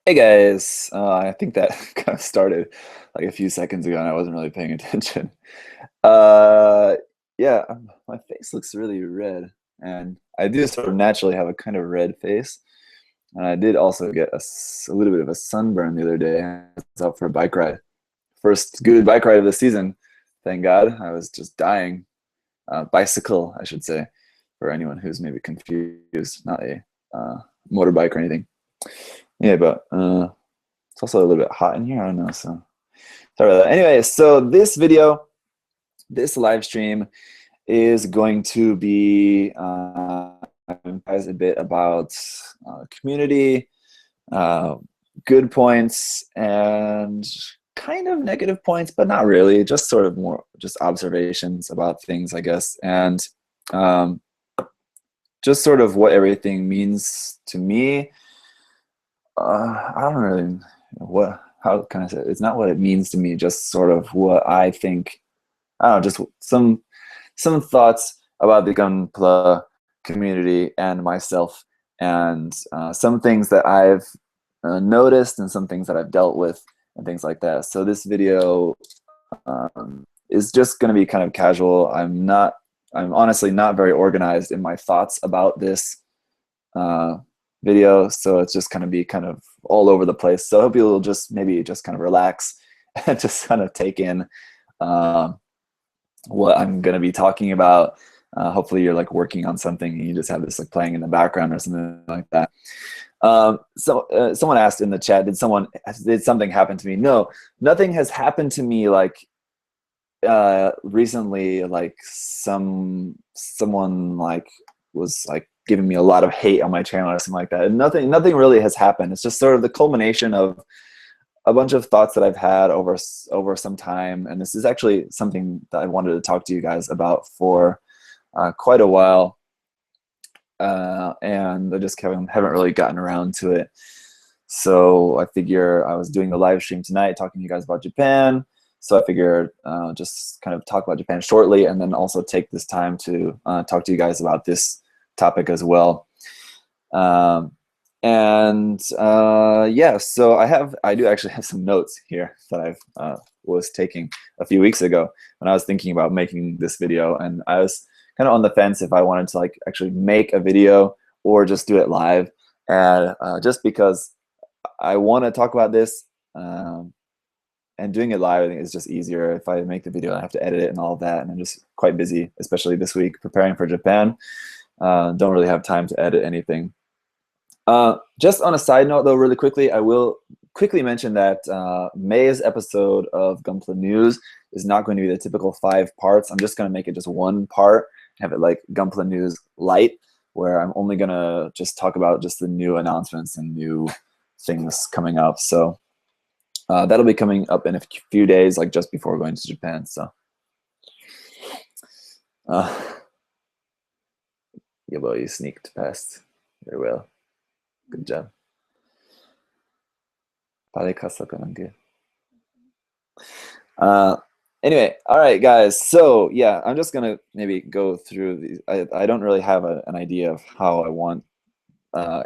Hey guys, I think that kind of started like a few seconds ago and I wasn't really paying attention. Uh, yeah, my face looks really red and I do sort of naturally have a kind of red face. And I did also get a little bit of a sunburn the other day. I was out for a bike ride. First good bike ride of the season, thank God. I was just dying. Bicycle, I should say, for anyone who's maybe confused, not a motorbike or anything. Yeah, but it's also a little bit hot in here. I don't know. So sorry about that. Anyway, so this video, this live stream is going to be guys a bit about community, uh, good points, and kind of negative points, but not really. Just sort of more just observations about things, I guess, and um, just sort of what everything means to me. I don't really how can I say it? It's not what it means to me, just sort of what I think. I don't know, just some thoughts about the Gunpla community and myself, and some things that I've noticed and some things that I've dealt with and things like that. So this video is just going to be kind of casual. I'm honestly not very organized in my thoughts about this video, so it's just gonna be kind of all over the place. So I hope you'll just maybe just kind of relax and just kind of take in what I'm gonna be talking about. Hopefully you're like working on something and you just have this like playing in the background or something like that. Someone asked in the chat, did something happen to me? No, nothing has happened to me like recently. Like someone like was like giving me a lot of hate on my channel or something like that. And nothing really has happened. It's just sort of the culmination of a bunch of thoughts that I've had over some time. And this is actually something that I wanted to talk to you guys about for quite a while. And I just haven't really gotten around to it. So I figure I was doing the live stream tonight talking to you guys about Japan. So I figured just kind of talk about Japan shortly and then also take this time to talk to you guys about this topic as well. Yeah, so I do actually have some notes here that I was taking a few weeks ago when I was thinking about making this video, and I was kind of on the fence if I wanted to like actually make a video or just do it live. And just because I want to talk about this, and doing it live I think is just easier. If I make the video I have to edit it and all of that, and I'm just quite busy, especially this week preparing for Japan. Don't really have time to edit anything. Just on a side note though, really quickly, I will quickly mention that May's episode of Gunpla News is not going to be the typical 5 parts. I'm just going to make it just one part, have it like Gunpla News Light, where I'm only going to just talk about just the new announcements and new things coming up. So that'll be coming up in a few days, like just before going to Japan. So yeah, well, you sneaked past very well. Good job. Anyway, all right, guys. So yeah, I'm just gonna maybe go through these. I don't really have an idea of how I want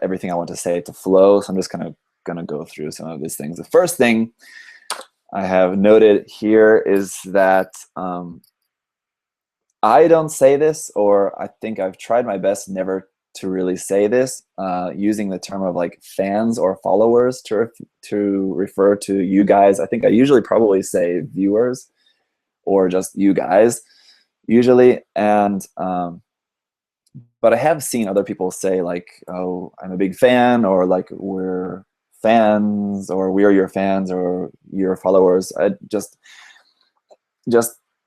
everything I want to say to flow, so I'm just kind of gonna go through some of these things. The first thing I have noted here is that I don't say this, or I think I've tried my best never to really say this, using the term of like fans or followers to refer to you guys. I think I usually probably say viewers or just you guys usually. And but I have seen other people say like, oh, I'm a big fan, or like we're fans, or we're your fans, or your followers. I just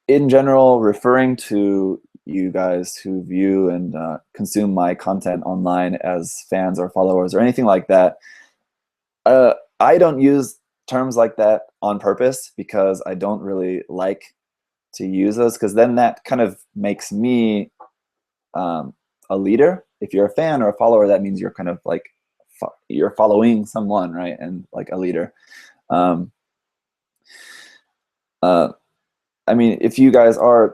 in general referring to you guys who view and consume my content online as fans or followers or anything like that. I don't use terms like that on purpose, because I don't really like to use those, because then that kind of makes me a leader. If you're a fan or a follower, that means you're kind of like you're following someone, right? And like a leader. I mean, if you guys are,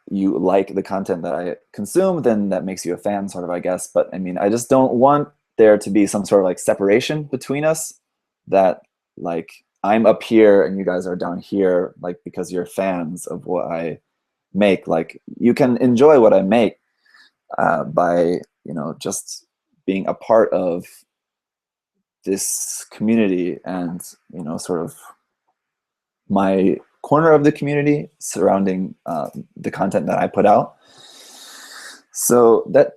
you like the content that I consume, then that makes you a fan, sort of, I guess. But I mean, I just don't want there to be some sort of like separation between us. that like I'm up here and you guys are down here, like because you're fans of what I make. Like you can enjoy what I make by just being a part of this community and sort of my corner of the community surrounding the content that I put out. So that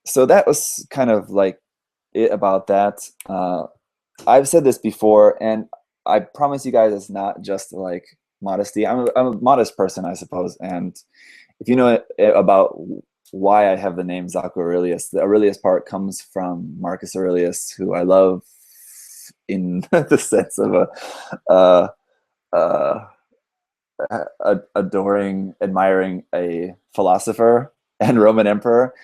so that was kind of like it about that. I've said this before, and I promise you guys it's not just like modesty. I'm a modest person, I suppose. And if you know about why I have the name ZakuAurelius, the Aurelius part comes from Marcus Aurelius, who I love in the sense of adoring, admiring a philosopher and Roman emperor,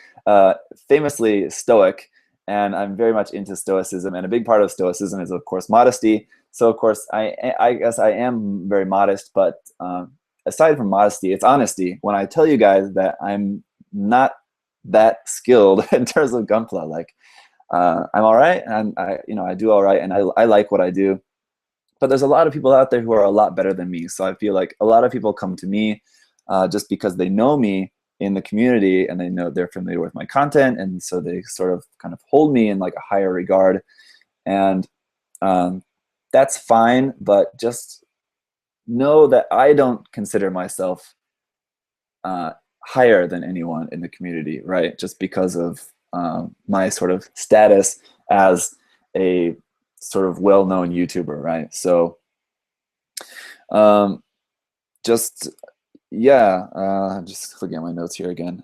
famously Stoic. And I'm very much into Stoicism, and a big part of Stoicism is, of course, modesty. So, of course, I guess I am very modest, but aside from modesty, it's honesty. When I tell you guys that I'm not that skilled in terms of Gunpla, like I'm all right, and I do all right, and I like what I do. But there's a lot of people out there who are a lot better than me. So I feel like a lot of people come to me just because they know me in the community and they know they're familiar with my content, and so they sort of kind of hold me in like a higher regard, and that's fine. But just know that I don't consider myself higher than anyone in the community, right? Just because of my sort of status as a sort of well-known YouTuber, right? So just yeah, just looking at my notes here again.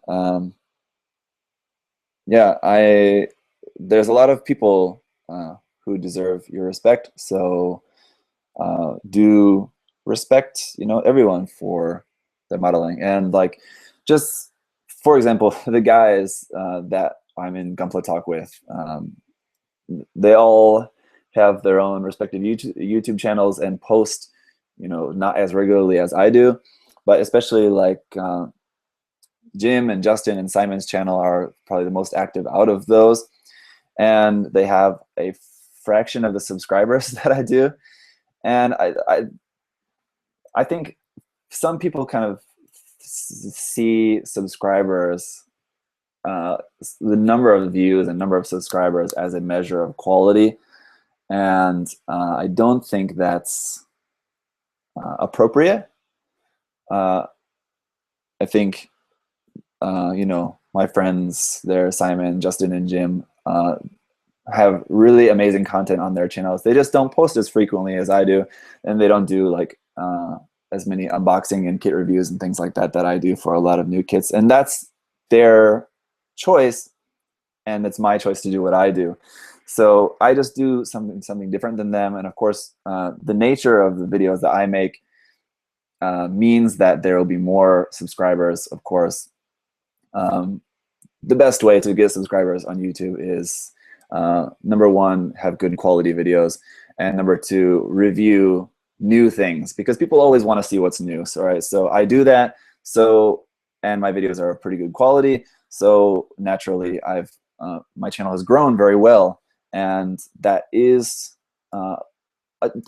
Yeah, there's a lot of people who deserve your respect. So do respect, everyone for their modeling. And like, just for example, the guys that I'm in Gunpla Talk with, they all have their own respective YouTube channels and post, not as regularly as I do, but especially like Jim and Justin and Simon's channel are probably the most active out of those, and they have a fraction of the subscribers that I do. And I think some people kind of see subscribers, the number of views and number of subscribers, as a measure of quality, and I don't think that's appropriate. I think my friends there, Simon, Justin, and Jim, have really amazing content on their channels. They just don't post as frequently as I do, and they don't do like as many unboxing and kit reviews and things like that I do for a lot of new kits. And that's their choice, and it's my choice to do what I do. So I just do something different than them. And of course, the nature of the videos that I make means that there will be more subscribers, of course. The best way to get subscribers on YouTube is number one, have good quality videos, and number two, review new things, because people always want to see what's new. So, right, so I do that. So, and my videos are pretty good quality. So naturally, my channel has grown very well, and that is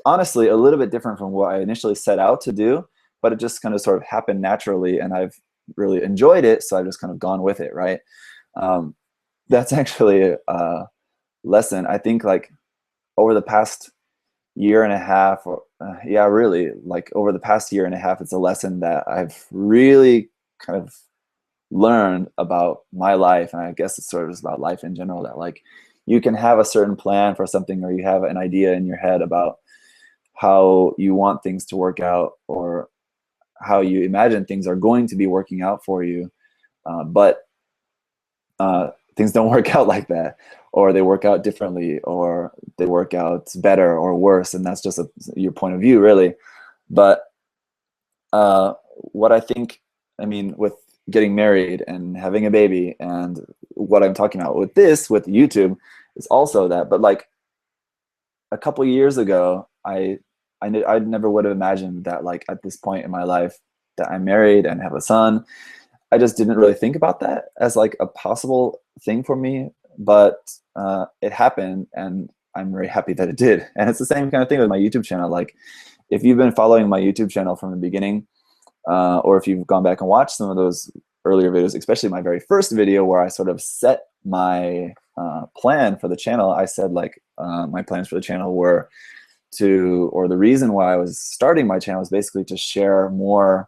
honestly a little bit different from what I initially set out to do. But it just kind of sort of happened naturally, and I've really enjoyed it, so I've just kind of gone with it, right? That's actually a lesson. I think like over the past year and a half, or yeah, really, like over the past year and a half, it's a lesson that I've really kind of learned about my life, and I guess it's sort of about life in general, that like you can have a certain plan for something, or you have an idea in your head about how you want things to work out, or how you imagine things are going to be working out for you, but things don't work out like that, or they work out differently, or they work out better or worse, and that's just your point of view, really. But what I think, I mean, with getting married and having a baby, and what I'm talking about with YouTube, is also that. But like a couple years ago, I never would have imagined that like at this point in my life that I'm married and have a son, I just didn't really think about that as like a possible thing for me, but it happened, and I'm very happy that it did. And it's the same kind of thing with my YouTube channel. Like, if you've been following my YouTube channel from the beginning, or if you've gone back and watched some of those earlier videos, especially my very first video where I sort of set my plan for the channel, I said like my plans for the channel were to, or the reason why I was starting my channel was basically to share more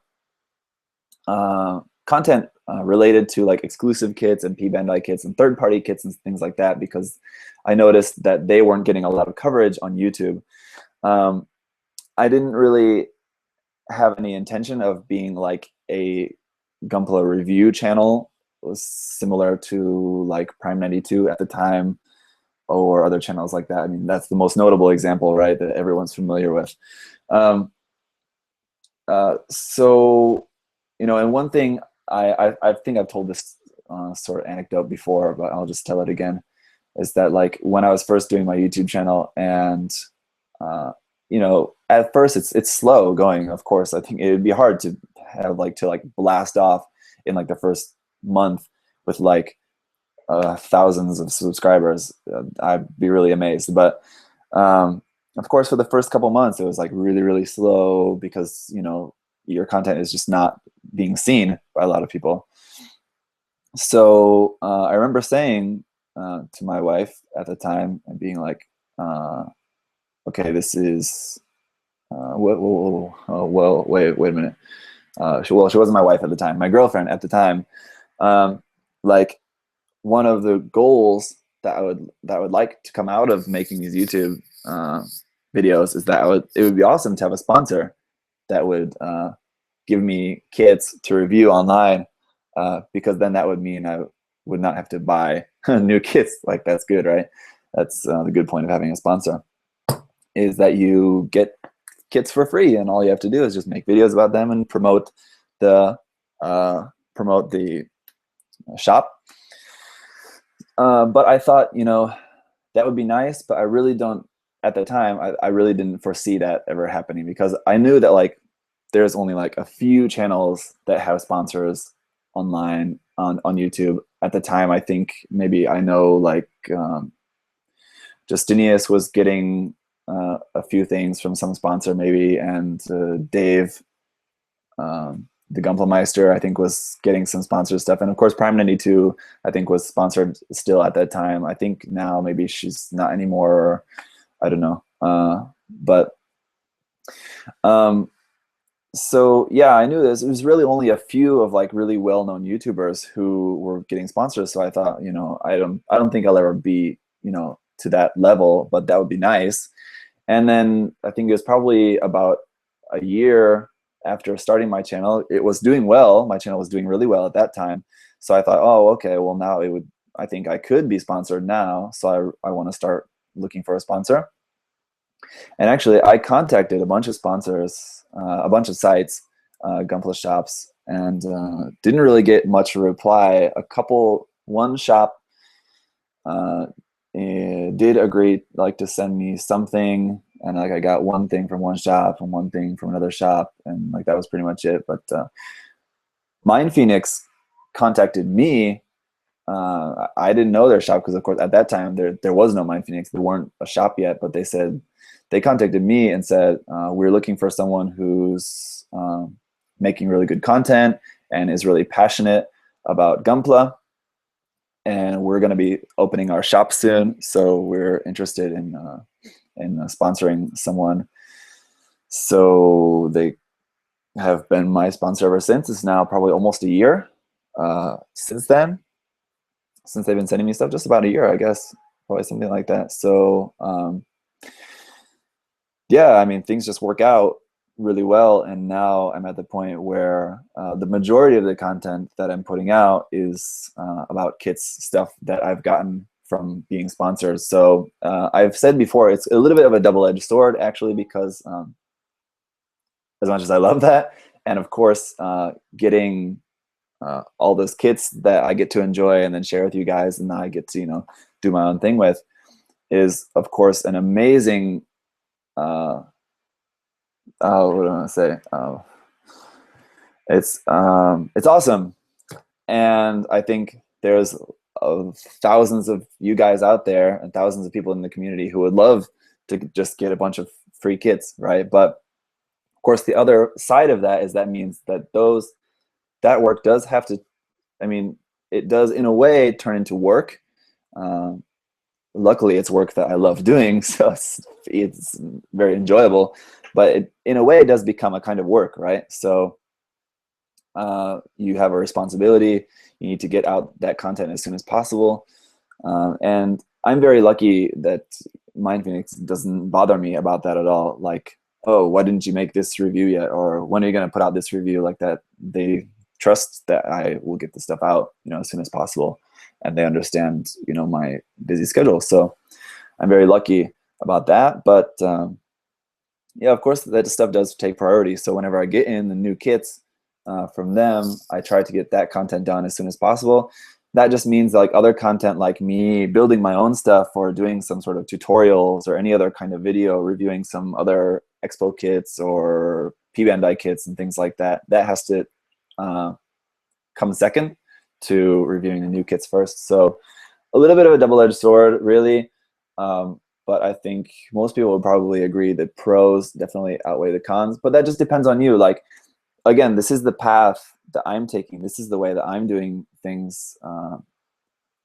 content related to like exclusive kits and P-Bandai kits and third-party kits and things like that, because I noticed that they weren't getting a lot of coverage on YouTube. I didn't really have any intention of being like a Gunpla review channel, was similar to like Prime 92 at the time, or other channels like that. I mean, that's the most notable example, right, that everyone's familiar with. So, you know, and one thing I think I've told this sort of anecdote before, but I'll just tell it again, is that like when I was first doing my YouTube channel, and you know, at first it's slow going. Of course, I think it would be hard to have like blast off in like the first month with like thousands of subscribers. I'd be really amazed. But of course, for the first couple months, it was like really slow, because you know, your content is just not being seen by a lot of people. So I remember saying to my wife at the time, and being like, okay, this is well, wait a minute. She wasn't my wife at the time, my girlfriend at the time. Like, one of the goals that I would like to come out of making these YouTube videos is that it would be awesome to have a sponsor that would give me kits to review online, because then that would mean I would not have to buy new kits. Like, that's good, right? That's the good point of having a sponsor, is that you get kits for free, and all you have to do is just make videos about them and promote the shop. But I thought, you know, that would be nice, but I really don't, at the time, I really didn't foresee that ever happening, because I knew that like there's only like a few channels that have sponsors online on YouTube. At the time, I think maybe I know like Justinius was getting a few things from some sponsor maybe, and Dave, the Gunpla Meister, I think, was getting some sponsored stuff. And of course, Prime 92, I think, was sponsored still at that time. I think now maybe she's not anymore, or I don't know. So yeah, I knew this. It was really only a few of like really well-known YouTubers who were getting sponsors. So I thought, you know, I don't think I'll ever be, you know, to that level, but that would be nice. And then I think it was probably about a year after starting my channel, it was doing well. My channel was doing really well at that time. So I thought, oh, okay, well now I think I could be sponsored now. So I want to start looking for a sponsor. And actually, I contacted a bunch of sponsors, a bunch of sites, Gunpla shops, and didn't really get much reply. One shop did agree like to send me something, and like I got one thing from one shop and one thing from another shop, and like that was pretty much it. But Mind Phoenix contacted me. I didn't know their shop, because of course at that time there was no Mind Phoenix. They weren't a shop yet, but they contacted me and said, we're looking for someone who's making really good content and is really passionate about Gunpla, and we're going to be opening our shop soon, so we're interested in sponsoring someone. So they have been my sponsor ever since. It's now probably almost a year since then, since they've been sending me stuff. Just about a year, I guess, probably something like that. So yeah, I mean, things just work out really well, and now I'm at the point where the majority of the content that I'm putting out is about kits, stuff that I've gotten from being sponsored. So I've said before, it's a little bit of a double-edged sword, actually, because as much as I love that, and of course getting all those kits that I get to enjoy and then share with you guys, and I get to, you know, do my own thing with, is of course an amazing what do I want to say? It's awesome And I think there's thousands of you guys out there and thousands of people in the community who would love to just get a bunch of free kits, right? But of course, the other side of that is that means that that work does have to, I mean, it does in a way turn into work. Luckily, it's work that I love doing, so it's very enjoyable. But in a way, it does become a kind of work, right? So you have a responsibility. You need to get out that content as soon as possible. And I'm very lucky that MindPhoenix doesn't bother me about that at all. Like, oh, why didn't you make this review yet? Or when are you going to put out this review? Like that, they trust that I will get the stuff out, as soon as possible. And they understand, my busy schedule. So I'm very lucky about that. But yeah, of course, that stuff does take priority. So whenever I get in the new kits from them, I try to get that content done as soon as possible. That just means like other content, like me building my own stuff or doing some sort of tutorials or any other kind of video, reviewing some other Expo kits or P-Bandai kits and things like that. That has to come second to reviewing the new kits first. So a little bit of a double-edged sword, really. But I think most people would probably agree that pros definitely outweigh the cons. But that just depends on you. Like, again, this is the path that I'm taking. This is the way that I'm doing things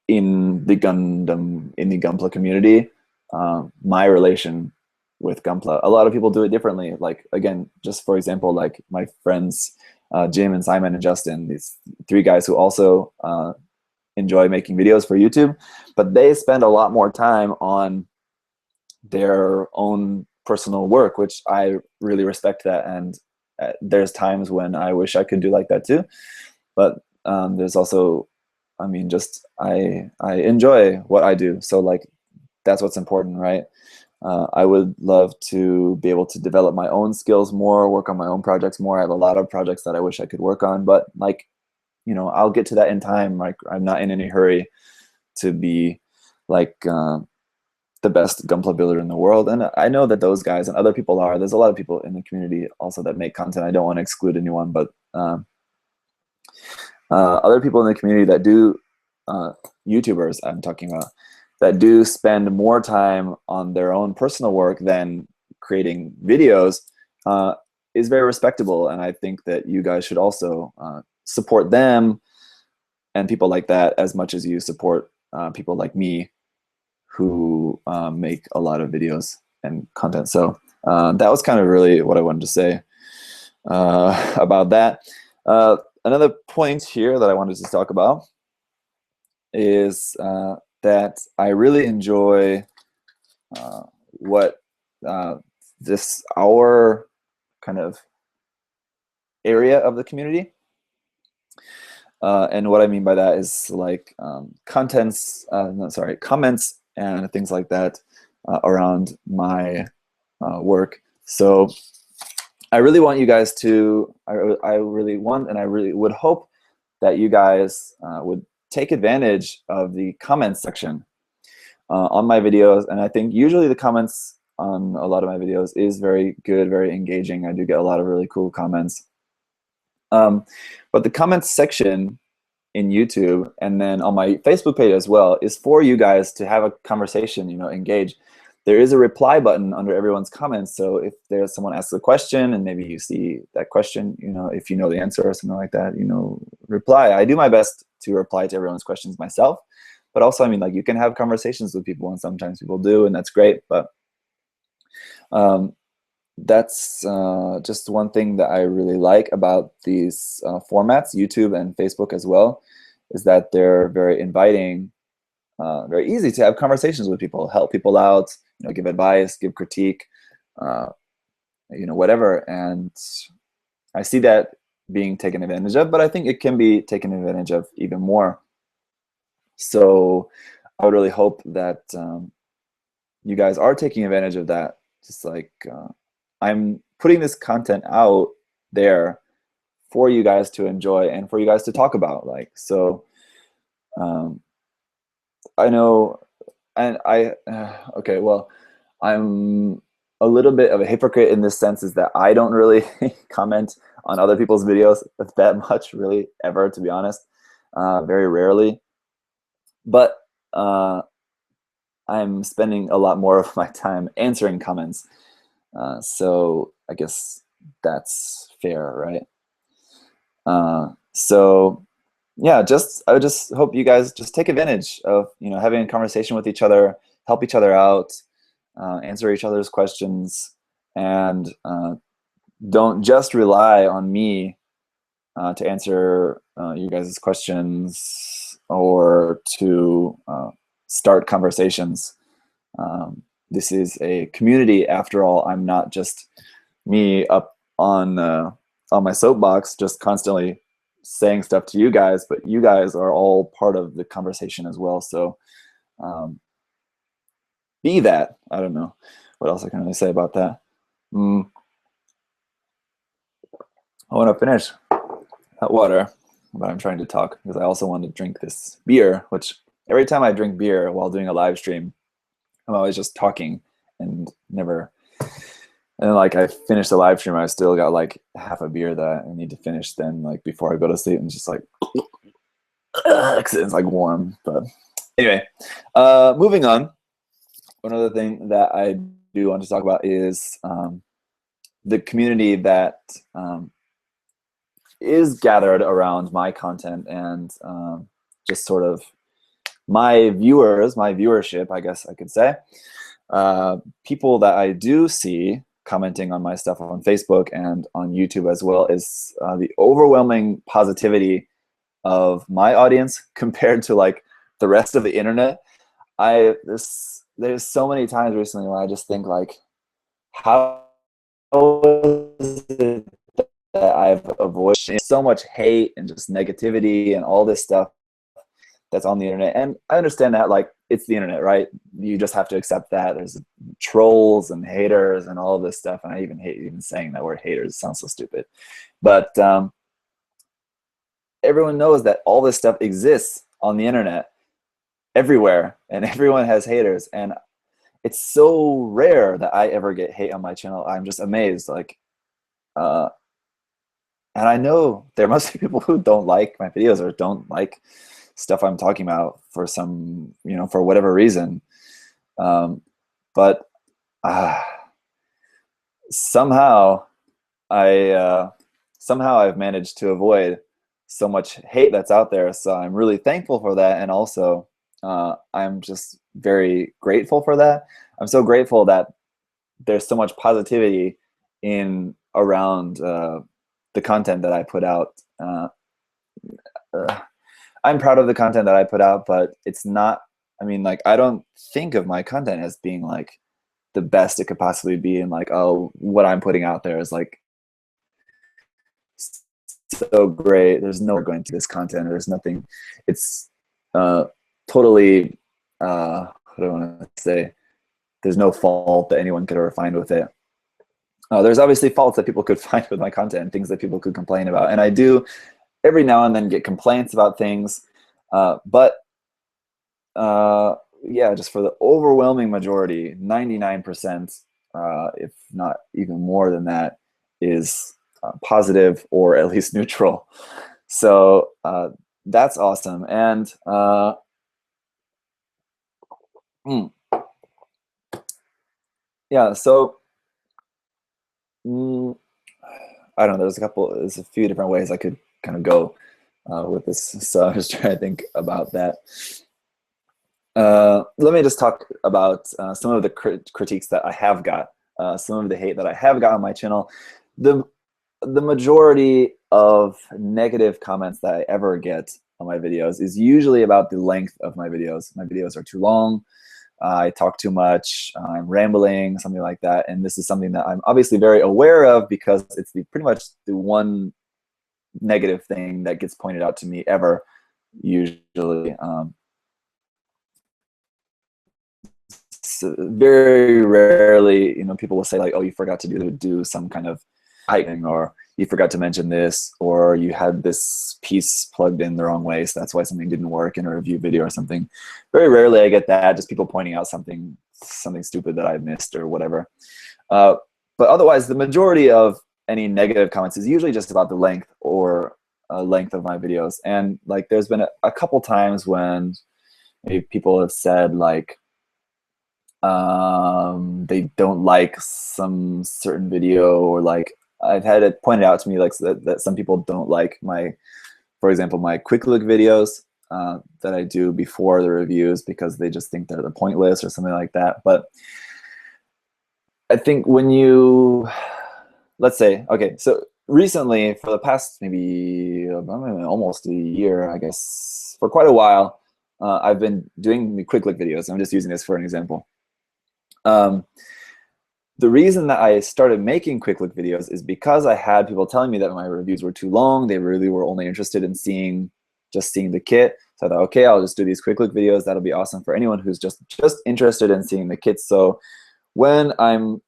in the Gunpla community. My relation with Gunpla. A lot of people do it differently. Like, again, just for example, like my friends Jim and Simon and Justin, these three guys who also enjoy making videos for YouTube, but they spend a lot more time on their own personal work, which I really respect that. And there's times when I wish I could do like that too. But there's also, I mean, just I enjoy what I do. So like, that's what's important, right? I would love to be able to develop my own skills more, work on my own projects more. I have a lot of projects that I wish I could work on, but like, I'll get to that in time. Like, I'm not in any hurry to be like the best Gunpla builder in the world. And I know that those guys and other people are. There's a lot of people in the community also that make content. I don't want to exclude anyone, but other people in the community that do, YouTubers I'm talking about, that do spend more time on their own personal work than creating videos is very respectable. And I think that you guys should also support them and people like that as much as you support people like me who make a lot of videos and content. So that was kind of really what I wanted to say about that. Another point here that I wanted to talk about is that I really enjoy what our kind of area of the community. And what I mean by that is like comments and things like that around my work. So I really want you guys to, I really want and I really would hope that you guys would take advantage of the comments section on my videos. And I think usually the comments on a lot of my videos is very good, very engaging. I do get a lot of really cool comments. But the comments section in YouTube and then on my Facebook page as well is for you guys to have a conversation, engage. There is a reply button under everyone's comments. So if there's someone asks a question and maybe you see that question, if you know the answer or something like that, reply. I do my best to reply to everyone's questions myself, but also, I mean, like, you can have conversations with people and sometimes people do, and that's great. But that's just one thing that I really like about these formats, YouTube and Facebook as well, is that they're very inviting, very easy to have conversations with people, help people out, give advice, give critique, whatever. And I see that being taken advantage of, but I think it can be taken advantage of even more. So I would really hope that you guys are taking advantage of that. Just like I'm putting this content out there for you guys to enjoy and for you guys to talk about. Like, so I know, and okay, well, I'm a little bit of a hypocrite in this sense, is that I don't really comment on other people's videos that much, really, ever, to be honest. very rarely. But I'm spending a lot more of my time answering comments. So I guess that's fair, right? So yeah, I would just hope you guys just take advantage of having a conversation with each other, help each other out, answer each other's questions, and don't just rely on me to answer you guys' questions or to start conversations. This is a community, after all. I'm not just me up on my soapbox, just constantly saying stuff to you guys, but you guys are all part of the conversation as well. So be that. I don't know what else I can really say about that. I want to finish that water, but I'm trying to talk because I also want to drink this beer, which every time I drink beer while doing a live stream, I'm always just talking and never. And like I finished the live stream, I still got like half a beer that I need to finish then, like before I go to sleep, and just like it's like warm. But anyway, moving on. One other thing that I do want to talk about is the community that is gathered around my content and just sort of my viewers, my viewership, I guess I could say. People that I do see commenting on my stuff on Facebook and on YouTube as well is the overwhelming positivity of my audience compared to like the rest of the internet. There's so many times recently where I just think like, how is it that I've avoided so much hate and just negativity and all this stuff that's on the internet? And I understand that, like, it's the internet, right? You just have to accept that there's trolls and haters and all of this stuff. And I even hate even saying that word haters. It sounds so stupid. But everyone knows that all this stuff exists on the internet everywhere, and everyone has haters. And it's so rare that I ever get hate on my channel. I'm just amazed. Like, and I know there must be people who don't like my videos or don't like stuff I'm talking about for some, for whatever reason. But somehow I've managed to avoid so much hate that's out there. So I'm really thankful for that. And also, I'm just very grateful for that. I'm so grateful that there's so much positivity in around the content that I put out. I'm proud of the content that I put out, but it's not, like, I don't think of my content as being like the best it could possibly be. And like, oh, what I'm putting out there is like so great. There's no going to this content, or there's nothing. It's totally, what do I want to say? There's no fault that anyone could ever find with it. There's obviously faults that people could find with my content, things that people could complain about. And I do every now and then get complaints about things. But yeah, just for the overwhelming majority, 99%, if not even more than that, is positive or at least neutral. So that's awesome. And yeah, so I don't know, there's a few different ways I could kind of go with this. So I'm just trying to think about that. Let me just talk about some of the critiques that I have got, some of the hate that I have got on my channel. The majority of negative comments that I ever get on my videos is usually about the length of my videos. My videos are too long. I talk too much. I'm rambling, something like that. And this is something that I'm obviously very aware of because it's pretty much the one negative thing that gets pointed out to me ever, usually. So very rarely, people will say like, oh, you forgot to do some kind of hiking, or you forgot to mention this, or you had this piece plugged in the wrong way, so that's why something didn't work in a review video or something. Very rarely I get that, just people pointing out something stupid that I missed or whatever. But otherwise, the majority of any negative comments is usually just about the length or length of my videos. And like there's been a couple times when maybe people have said like they don't like some certain video, or like I've had it pointed out to me like that some people don't like my, for example, my quick look videos that I do before the reviews because they just think they're pointless or something like that. But I think when you, let's say, okay, so recently for the past maybe almost a year, I guess, for quite a while, I've been doing the quick look videos. I'm just using this for an example. The reason that I started making quick look videos is because I had people telling me that my reviews were too long. They really were only interested in just seeing the kit. So I thought, okay, I'll just do these quick look videos. That'll be awesome for anyone who's just interested in seeing the kit. So when I'm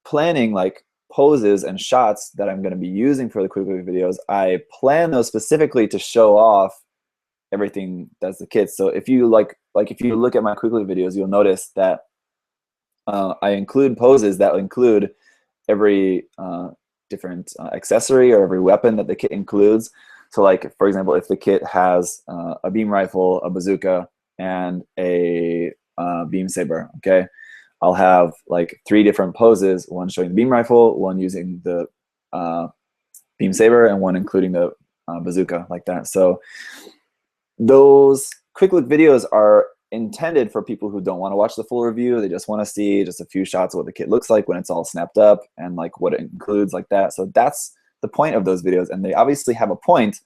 planning like poses and shots that I'm going to be using for the quick look videos, I plan those specifically to show off everything that's the kit. So if you if you look at my quick look videos, you'll notice that I include poses that include every different accessory or every weapon that the kit includes. So like, for example, if the kit has a beam rifle, a bazooka, and a beam saber, okay, I'll have like 3 different poses, one showing the beam rifle, one using the beam saber, and one including the bazooka, like that. So those quick look videos are intended for people who don't want to watch the full review. They just want to see just a few shots of what the kit looks like when it's all snapped up and like what it includes, like that. So that's the point of those videos, and they obviously have a point,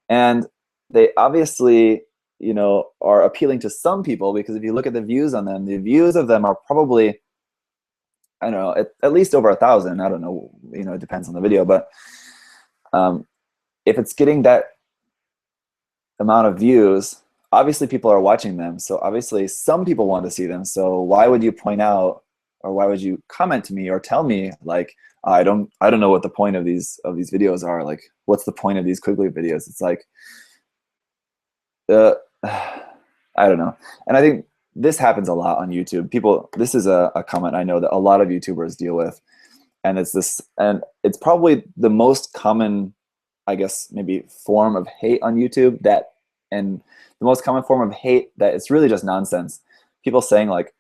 and they obviously, you know, are appealing to some people, because if you look at the views on them, the views of them are probably, I don't know, at least over 1,000. I don't know, you know, it depends on the video, but if it's getting that amount of views, obviously people are watching them. So obviously some people want to see them. So why would you point out, or why would you comment to me or tell me like, I don't know what the point of these videos are. Like, what's the point of these quick look videos? It's like, I don't know. And I think this happens a lot on YouTube. People, this is a comment I know that a lot of YouTubers deal with. And it's this, and it's probably the most common, I guess, maybe form of hate on YouTube, and the most common form of hate that it's really just nonsense. People saying like,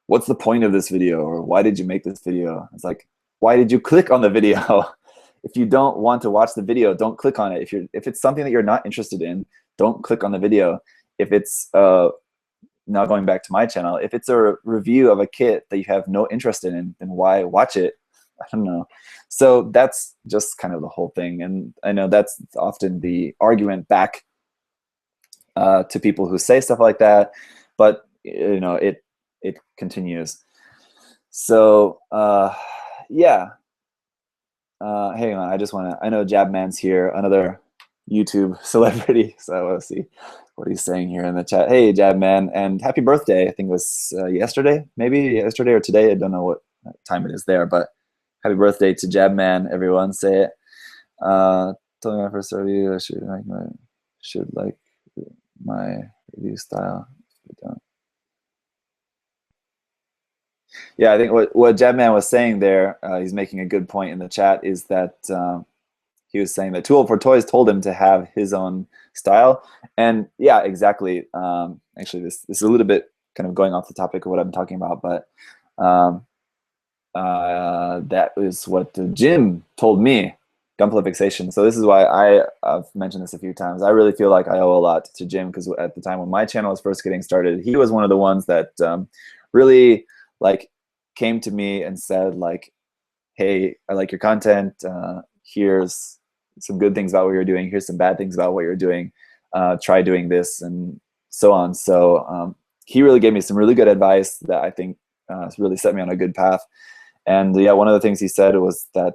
what's the point of this video? Or why did you make this video? It's like, why did you click on the video? If you don't want to watch the video, don't click on it. If it's something that you're not interested in, don't click on the video. If it's, now going back to my channel, if it's a review of a kit that you have no interest in, then why watch it? I don't know. So that's just kind of the whole thing. And I know that's often the argument back to people who say stuff like that, but you know, it continues. So yeah. Hang on, I know Jabman's here, another YouTube celebrity, so I want to see what he's saying here in the chat. Hey, Jabman, and happy birthday. I think it was yesterday, maybe yesterday or today. I don't know what time it is there, but happy birthday to Jabman, everyone. Say it. Tell me my first review. I should like my review style. Yeah, I think what Jabman was saying there, he's making a good point in the chat, is that he was saying that Tool for Toys told him to have his own style. And yeah, exactly. Actually, this is a little bit kind of going off the topic of what I'm talking about, but that is what Jim told me, Gunpla Fixation. So this is why I've mentioned this a few times. I really feel like I owe a lot to Jim, because at the time when my channel was first getting started, he was one of the ones that really like came to me and said like, hey, I like your content. Here's some good things about what you're doing. Here's some bad things about what you're doing. Try doing this, and so on. So he really gave me some really good advice that I think really set me on a good path. And yeah, one of the things he said was that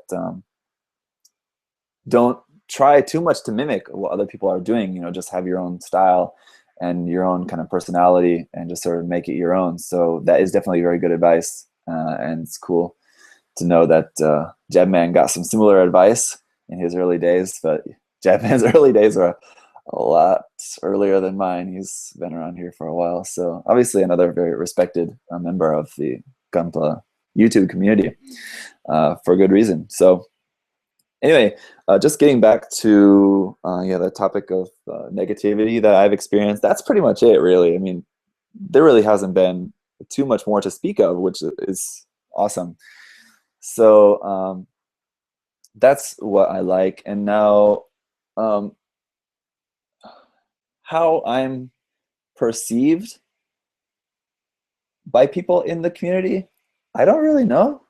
don't try too much to mimic what other people are doing. You know, just have your own style and your own kind of personality, and just sort of make it your own. So that is definitely very good advice, and it's cool to know that Jabman got some similar advice in his early days. But Jabman's early days were a lot earlier than mine. He's been around here for a while. So obviously another very respected member of the Gunpla YouTube community for good reason. So Anyway, just getting back to yeah, the topic of negativity that I've experienced. That's pretty much it, really. I mean, there really hasn't been too much more to speak of, which is awesome. So that's what I like. And now, um, how I'm perceived by people in the community, I don't really know.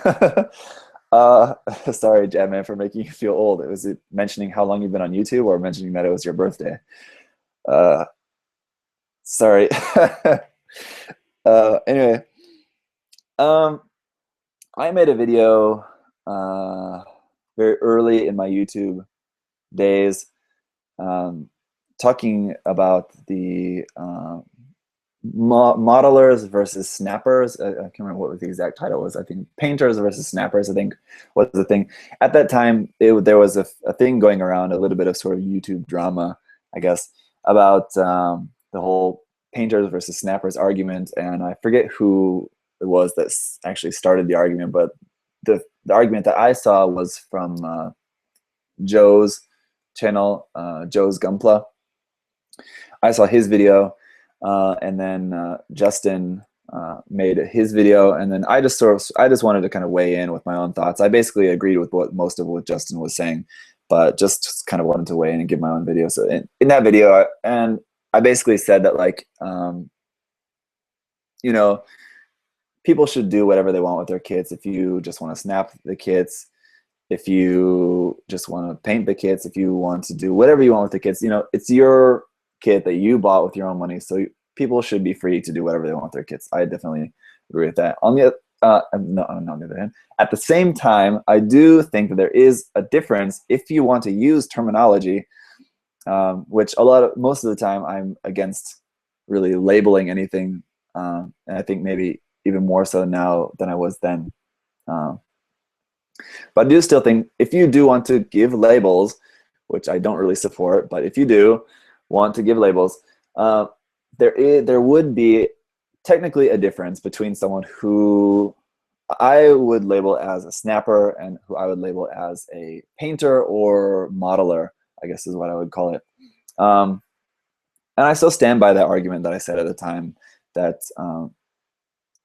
uh, sorry, Jadman, for making you feel old. Was it mentioning how long you've been on YouTube, or mentioning that it was your birthday? Uh, sorry. Anyway, um, I made a video very early in my YouTube days, talking about the modelers versus snappers. I can't remember what the exact title was. I think painters versus snappers, I think, was the thing. At that time, there was a thing going around, a little bit of sort of YouTube drama, I guess, about the whole painters versus snappers argument. And I forget who it was that actually started the argument, but the argument that I saw was from Joe's channel, Joe's Gunpla. I saw his video, and then Justin made his video, and then I just wanted to kind of weigh in with my own thoughts. I basically agreed with most of what Justin was saying, but just kind of wanted to weigh in and give my own video. So in that video, I basically said that, like, you know, people should do whatever they want with their kits. If you just want to snap the kits, if you just want to paint the kits, if you want to do whatever you want with the kits, it's your kit that you bought with your own money. So people should be free to do whatever they want with their kits. I definitely agree with that. On the no, on the other hand, at the same time, I do think that there is a difference if you want to use terminology, which most of the time I'm against really labeling anything, and I think maybe even more so now than I was then. But I do still think if you do want to give labels, which I don't really support, but if you do want to give labels, there would be technically a difference between someone who I would label as a snapper and who I would label as a painter or modeler, I guess is what I would call it. And I still stand by that argument that I said at the time, that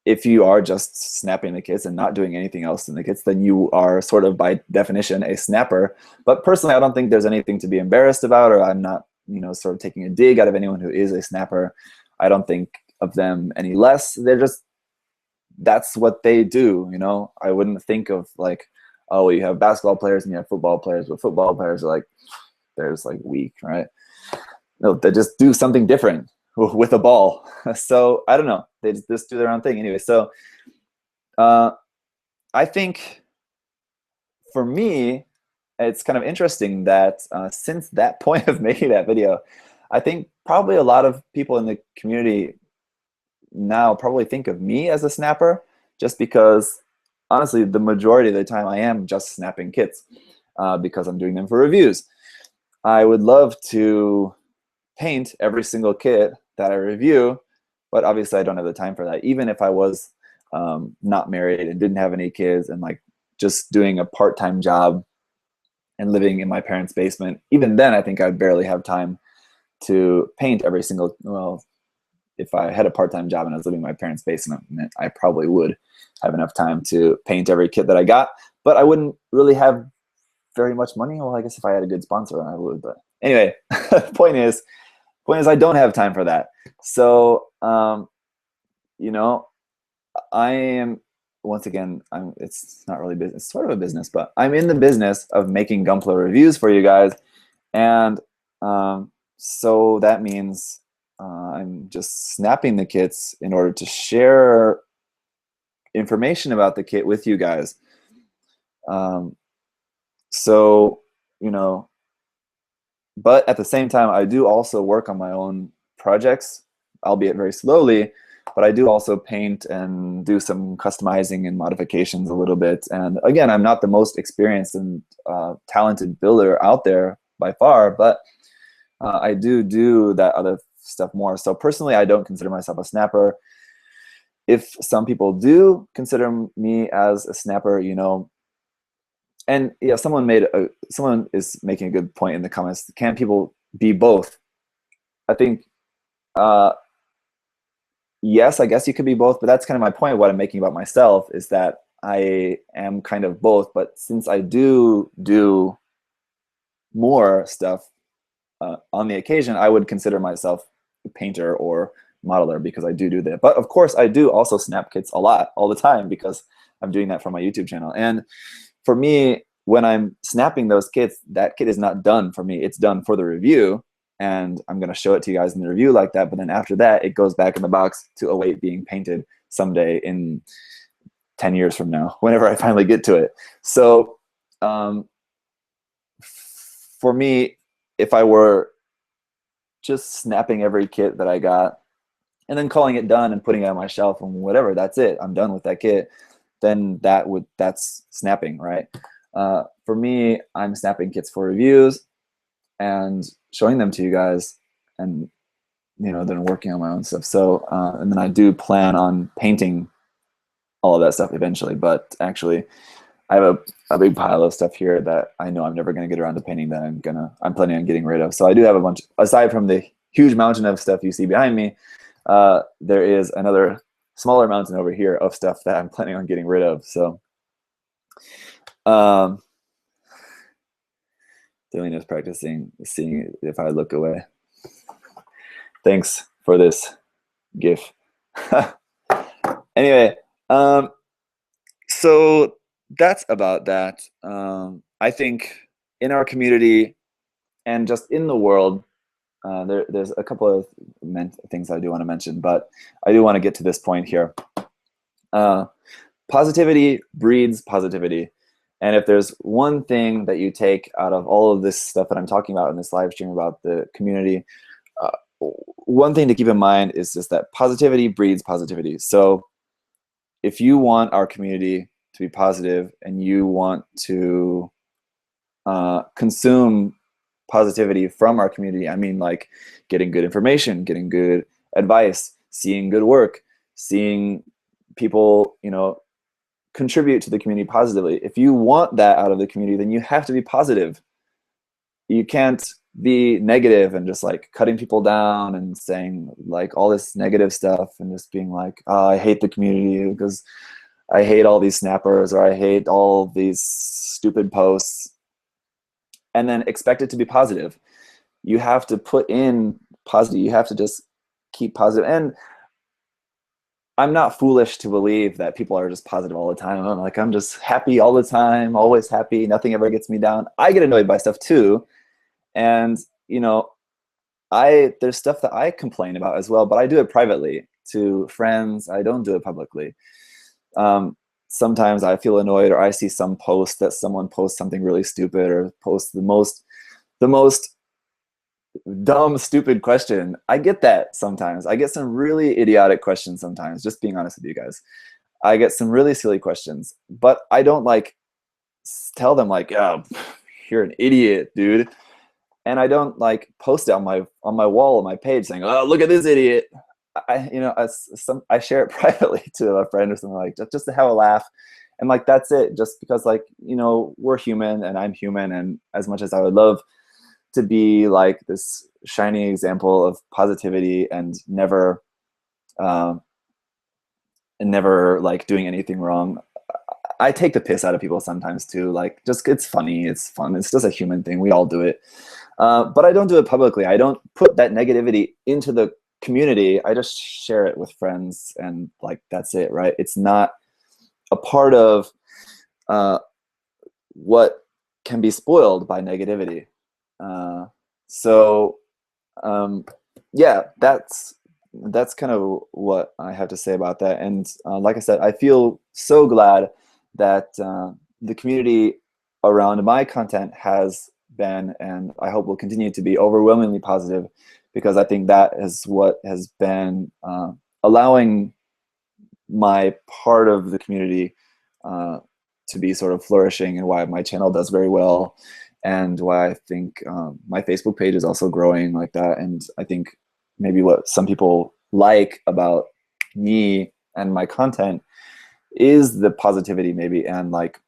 if you are just snapping the kits and not doing anything else in the kits, then you are sort of by definition a snapper. But personally, I don't think there's anything to be embarrassed about, or I'm not, sort of taking a dig out of anyone who is a snapper. I don't think of them any less. They're just, that's what they do, I wouldn't think of like, oh, well, you have basketball players and you have football players, but football players are like, they're just like weak, right? No, they just do something different with a ball. So I don't know, they just do their own thing anyway. So I think for me, it's kind of interesting that since that point of making that video, I think probably a lot of people in the community now probably think of me as a snapper, just because honestly the majority of the time I am just snapping kits because I'm doing them for reviews. I would love to paint every single kit that I review, but obviously I don't have the time for that. Even if I was not married and didn't have any kids and like just doing a part-time job and living in my parents' basement, even then I think I'd barely have time to paint every single, well, if I had a part-time job and I was living in my parents' basement, I probably would have enough time to paint every kit that I got, but I wouldn't really have very much money. Well, I guess if I had a good sponsor, I would, but anyway, point is I don't have time for that. So, I am, once again, it's not really business, it's sort of a business, but I'm in the business of making Gunpla reviews for you guys. And so that means I'm just snapping the kits in order to share information about the kit with you guys. So, but at the same time, I do also work on my own projects, albeit very slowly, but I do also paint and do some customizing and modifications a little bit. And again, I'm not the most experienced and talented builder out there by far, but I do that other stuff more. So personally, I don't consider myself a snapper. If some people do consider me as a snapper, And yeah, someone is making a good point in the comments. Can people be both? I think yes, I guess you could be both, but that's kind of my point. What I'm making about myself is that I am kind of both. But since I do more stuff on the occasion, I would consider myself a painter or modeler because I do that. But of course, I do also snap kits a lot, all the time, because I'm doing that for my YouTube channel. And for me, when I'm snapping those kits, that kit is not done for me. It's done for the review, and I'm going to show it to you guys in the review like that. But then after that, it goes back in the box to await being painted someday in 10 years from now, whenever I finally get to it. So for me, if I were just snapping every kit that I got and then calling it done and putting it on my shelf and whatever, that's it, I'm done with that kit, then that's snapping, right? For me, I'm snapping kits for reviews and showing them to you guys, and then working on my own stuff. So and then I do plan on painting all of that stuff eventually, but actually I have a big pile of stuff here that I know I'm never going to get around to painting that I'm planning on getting rid of. So I do have a bunch, aside from the huge mountain of stuff you see behind me, there is another smaller mountain over here of stuff that I'm planning on getting rid of. So Dylan is practicing seeing if I look away. Thanks for this GIF. Anyway, so that's about that. I think in our community and just in the world, there's a couple of things I do want to mention, but I do want to get to this point here. Positivity breeds positivity. And if there's one thing that you take out of all of this stuff that I'm talking about in this live stream about the community, one thing to keep in mind is just that positivity breeds positivity. So if you want our community to be positive and you want to consume positivity from our community, I mean like getting good information, getting good advice, seeing good work, seeing people, contribute to the community positively. If you want that out of the community, then you have to be positive. You can't be negative and just like cutting people down and saying like all this negative stuff and just being like, oh, I hate the community because I hate all these snappers, or I hate all these stupid posts, and then expect it to be positive. You have to put in positive. You have to just keep positive. And I'm not foolish to believe that people are just positive all the time. I'm just happy all the time, always happy. Nothing ever gets me down. I get annoyed by stuff too. And, there's stuff that I complain about as well, but I do it privately to friends. I don't do it publicly. Sometimes I feel annoyed, or I see some post that someone posts something really stupid, or posts the most dumb, stupid question. I get that sometimes. I get some really idiotic questions sometimes, just being honest with you guys. I get some really silly questions, but I don't like tell them like, oh, you're an idiot, dude. And I don't like post it on my wall on my page saying, oh, look at this idiot. I share it privately to a friend or something, like just to have a laugh. And like, that's it. Just because like, we're human and I'm human. And as much as I would love to be like this shining example of positivity and never like doing anything wrong, I take the piss out of people sometimes too. Like, just, it's funny, it's fun, it's just a human thing. We all do it. But I don't do it publicly. I don't put that negativity into the community. I just share it with friends, and like, that's it, right? It's not a part of what can be spoiled by negativity. Yeah, that's kind of what I have to say about that. And like I said, I feel so glad that the community around my content has been, and I hope will continue to be, overwhelmingly positive, because I think that is what has been allowing my part of the community to be sort of flourishing, and why my channel does very well, and why I think my Facebook page is also growing like that. And I think maybe what some people like about me and my content is the positivity, maybe, and like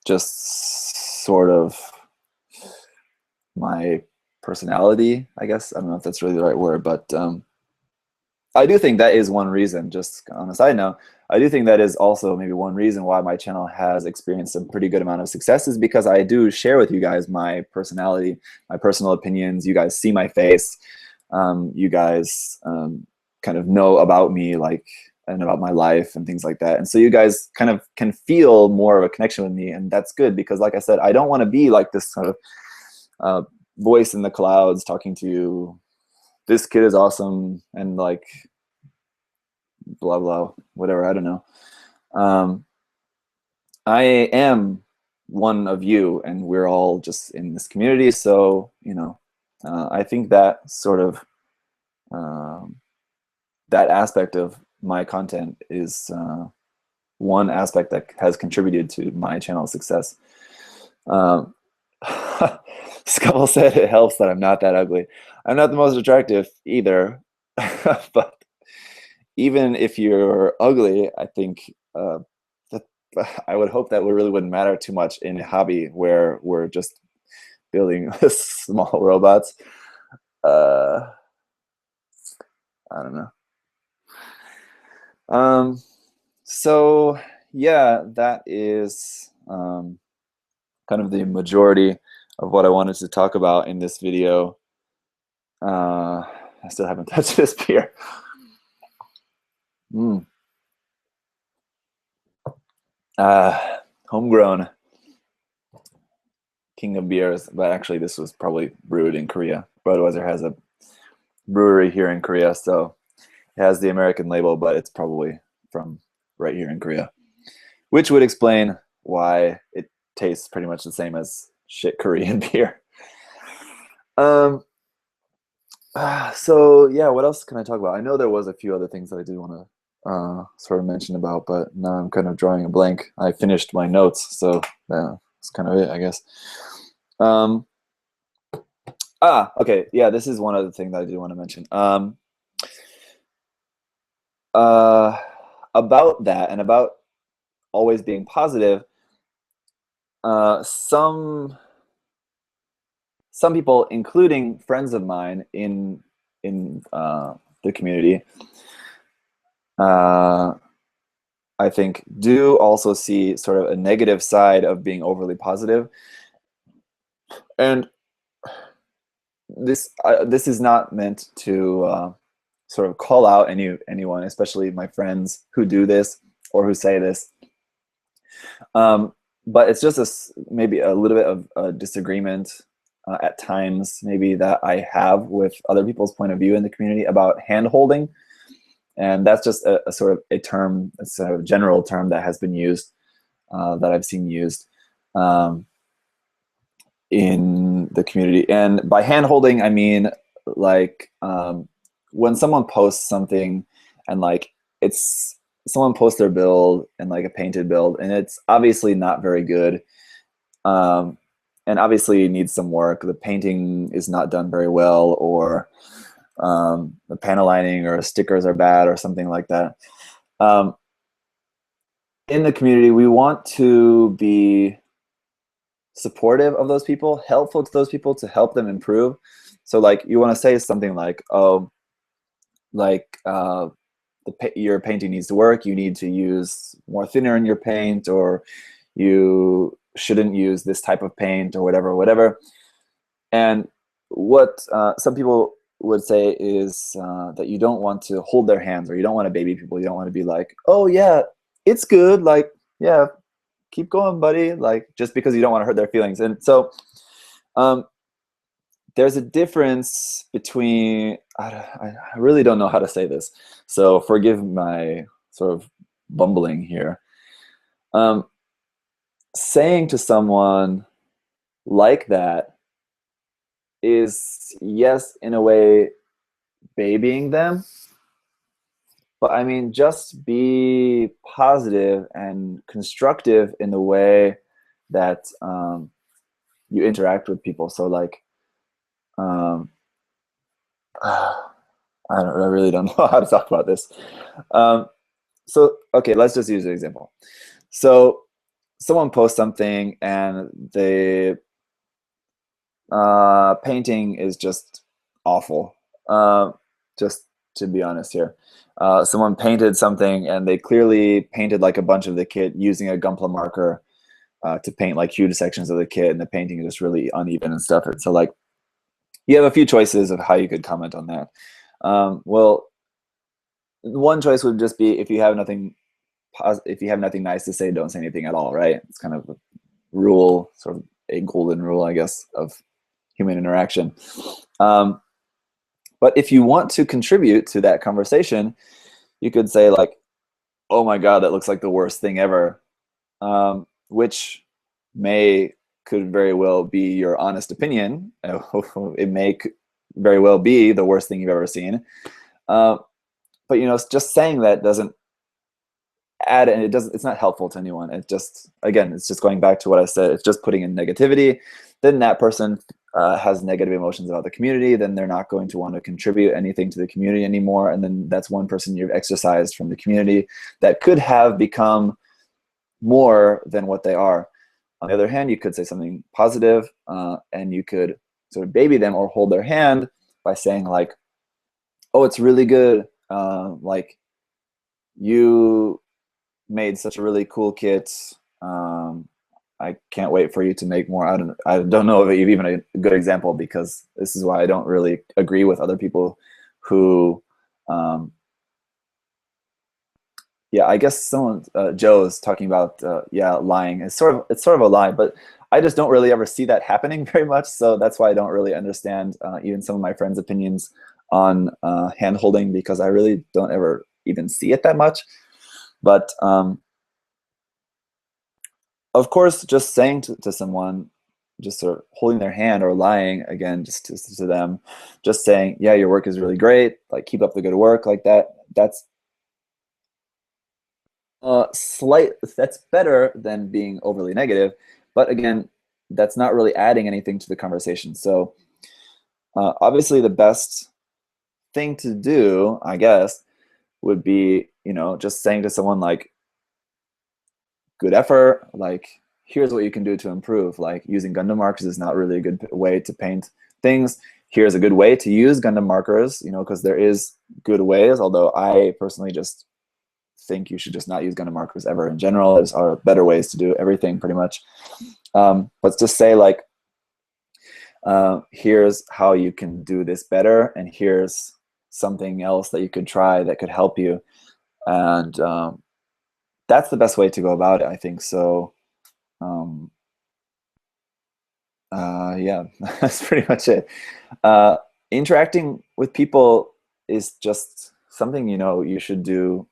just sort of my personality, I guess. I don't know if that's really the right word, but I do think that is one reason, just on a side note, I do think that is also maybe one reason why my channel has experienced a pretty good amount of success, is because I do share with you guys my personality, my personal opinions. You guys see my face. You guys kind of know about me, like, and about my life and things like that. And so you guys kind of can feel more of a connection with me, and that's good, because like I said, I don't want to be like this sort of voice in the clouds talking to you, this kid is awesome, and like blah blah whatever, I don't know. I am one of you, and we're all just in this community, so I think that sort of that aspect of my content is one aspect that has contributed to my channel's success. Scubble said it helps that I'm not that ugly. I'm not the most attractive either, but even if you're ugly, I think that I would hope that really wouldn't matter too much in a hobby where we're just building small robots. I don't know. So yeah, that is kind of the majority of what I wanted to talk about in this video. I still haven't touched this beer. Homegrown king of beers, but actually this was probably brewed in Korea. Budweiser has a brewery here in Korea, so it has the American label, but it's probably from right here in Korea, which would explain why it tastes pretty much the same as shit Korean beer. So yeah, what else can I talk about? I know there was a few other things that I did want to sort of mention about, but now I'm kind of drawing a blank. I finished my notes, so that's kind of it, I guess. Okay, yeah, this is one other thing that I do want to mention. About that, and about always being positive, some people, including friends of mine in the community, I think do also see sort of a negative side of being overly positive. And this is not meant to sort of call out anyone, especially my friends who do this or who say this. But it's just maybe a little bit of a disagreement at times, maybe, that I have with other people's point of view in the community about hand-holding. And that's just a sort of a term, a sort of general term that has been used, that I've seen used in the community. And by hand-holding, I mean, like, when someone posts something and like someone posts their build and like a painted build, and it's obviously not very good, and obviously needs some work. The painting is not done very well, or the panel lining or stickers are bad or something like that. In the community, we want to be supportive of those people, helpful to those people, to help them improve. So like, you want to say something like, oh, like your painting needs to work, you need to use more thinner in your paint, or you shouldn't use this type of paint, or whatever. And what some people would say is that you don't want to hold their hands, or you don't want to baby people. You don't want to be like, oh yeah, it's good, like, yeah, keep going, buddy, like, just because you don't want to hurt their feelings. And so there's a difference between, I really don't know how to say this, so forgive my sort of bumbling here. Saying to someone like that is, yes, in a way, babying them, but I mean, just be positive and constructive in the way that you interact with people. So like, I really don't know how to talk about this. So okay, let's just use an example. So someone posts something and the painting is just awful. Just to be honest here, someone painted something and they clearly painted like a bunch of the kit using a Gunpla marker to paint like huge sections of the kit, and the painting is just really uneven and stuff. And so like you have a few choices of how you could comment on that. Well, one choice would just be if you have nothing nice to say, don't say anything at all, right? It's kind of a rule, sort of a golden rule, I guess, of human interaction. But if you want to contribute to that conversation, you could say like, "Oh my God, that looks like the worst thing ever," which could very well be your honest opinion. It may very well be the worst thing you've ever seen. But just saying that doesn't add, and it's not helpful to anyone. It just, again, it's just going back to what I said. It's just putting in negativity. Then that person has negative emotions about the community. Then they're not going to want to contribute anything to the community anymore. And then that's one person you've exercised from the community that could have become more than what they are. On the other hand, you could say something positive, and you could sort of baby them or hold their hand by saying like, "Oh, it's really good. Like you made such a really cool kit. I can't wait for you to make more." I don't know if even a good example, because this is why I don't really agree with other people who, yeah, I guess someone, Joe is talking about, yeah, lying. It's sort of a lie, but I just don't really ever see that happening very much. So that's why I don't really understand even some of my friends' opinions on hand holding, because I really don't ever even see it that much. But of course, just saying to someone, just sort of holding their hand or lying, again, just to them, just saying, "Yeah, your work is really great. Like, keep up the good work," like that. That's that's better than being overly negative. But again, that's not really adding anything to the conversation. So obviously, the best thing to do, I guess, would be just saying to someone like, "Good effort. Like, here's what you can do to improve. Like, using Gundam markers is not really a good way to paint things. Here's a good way to use Gundam markers, because there is good ways, although I personally just think you should just not use Gundam markers ever in general. There's are better ways to do everything pretty much. Let's just say like, here's how you can do this better, and here's something else that you could try that could help you." And that's the best way to go about it, I think. So yeah, that's pretty much it. Interacting with people is just something you should do,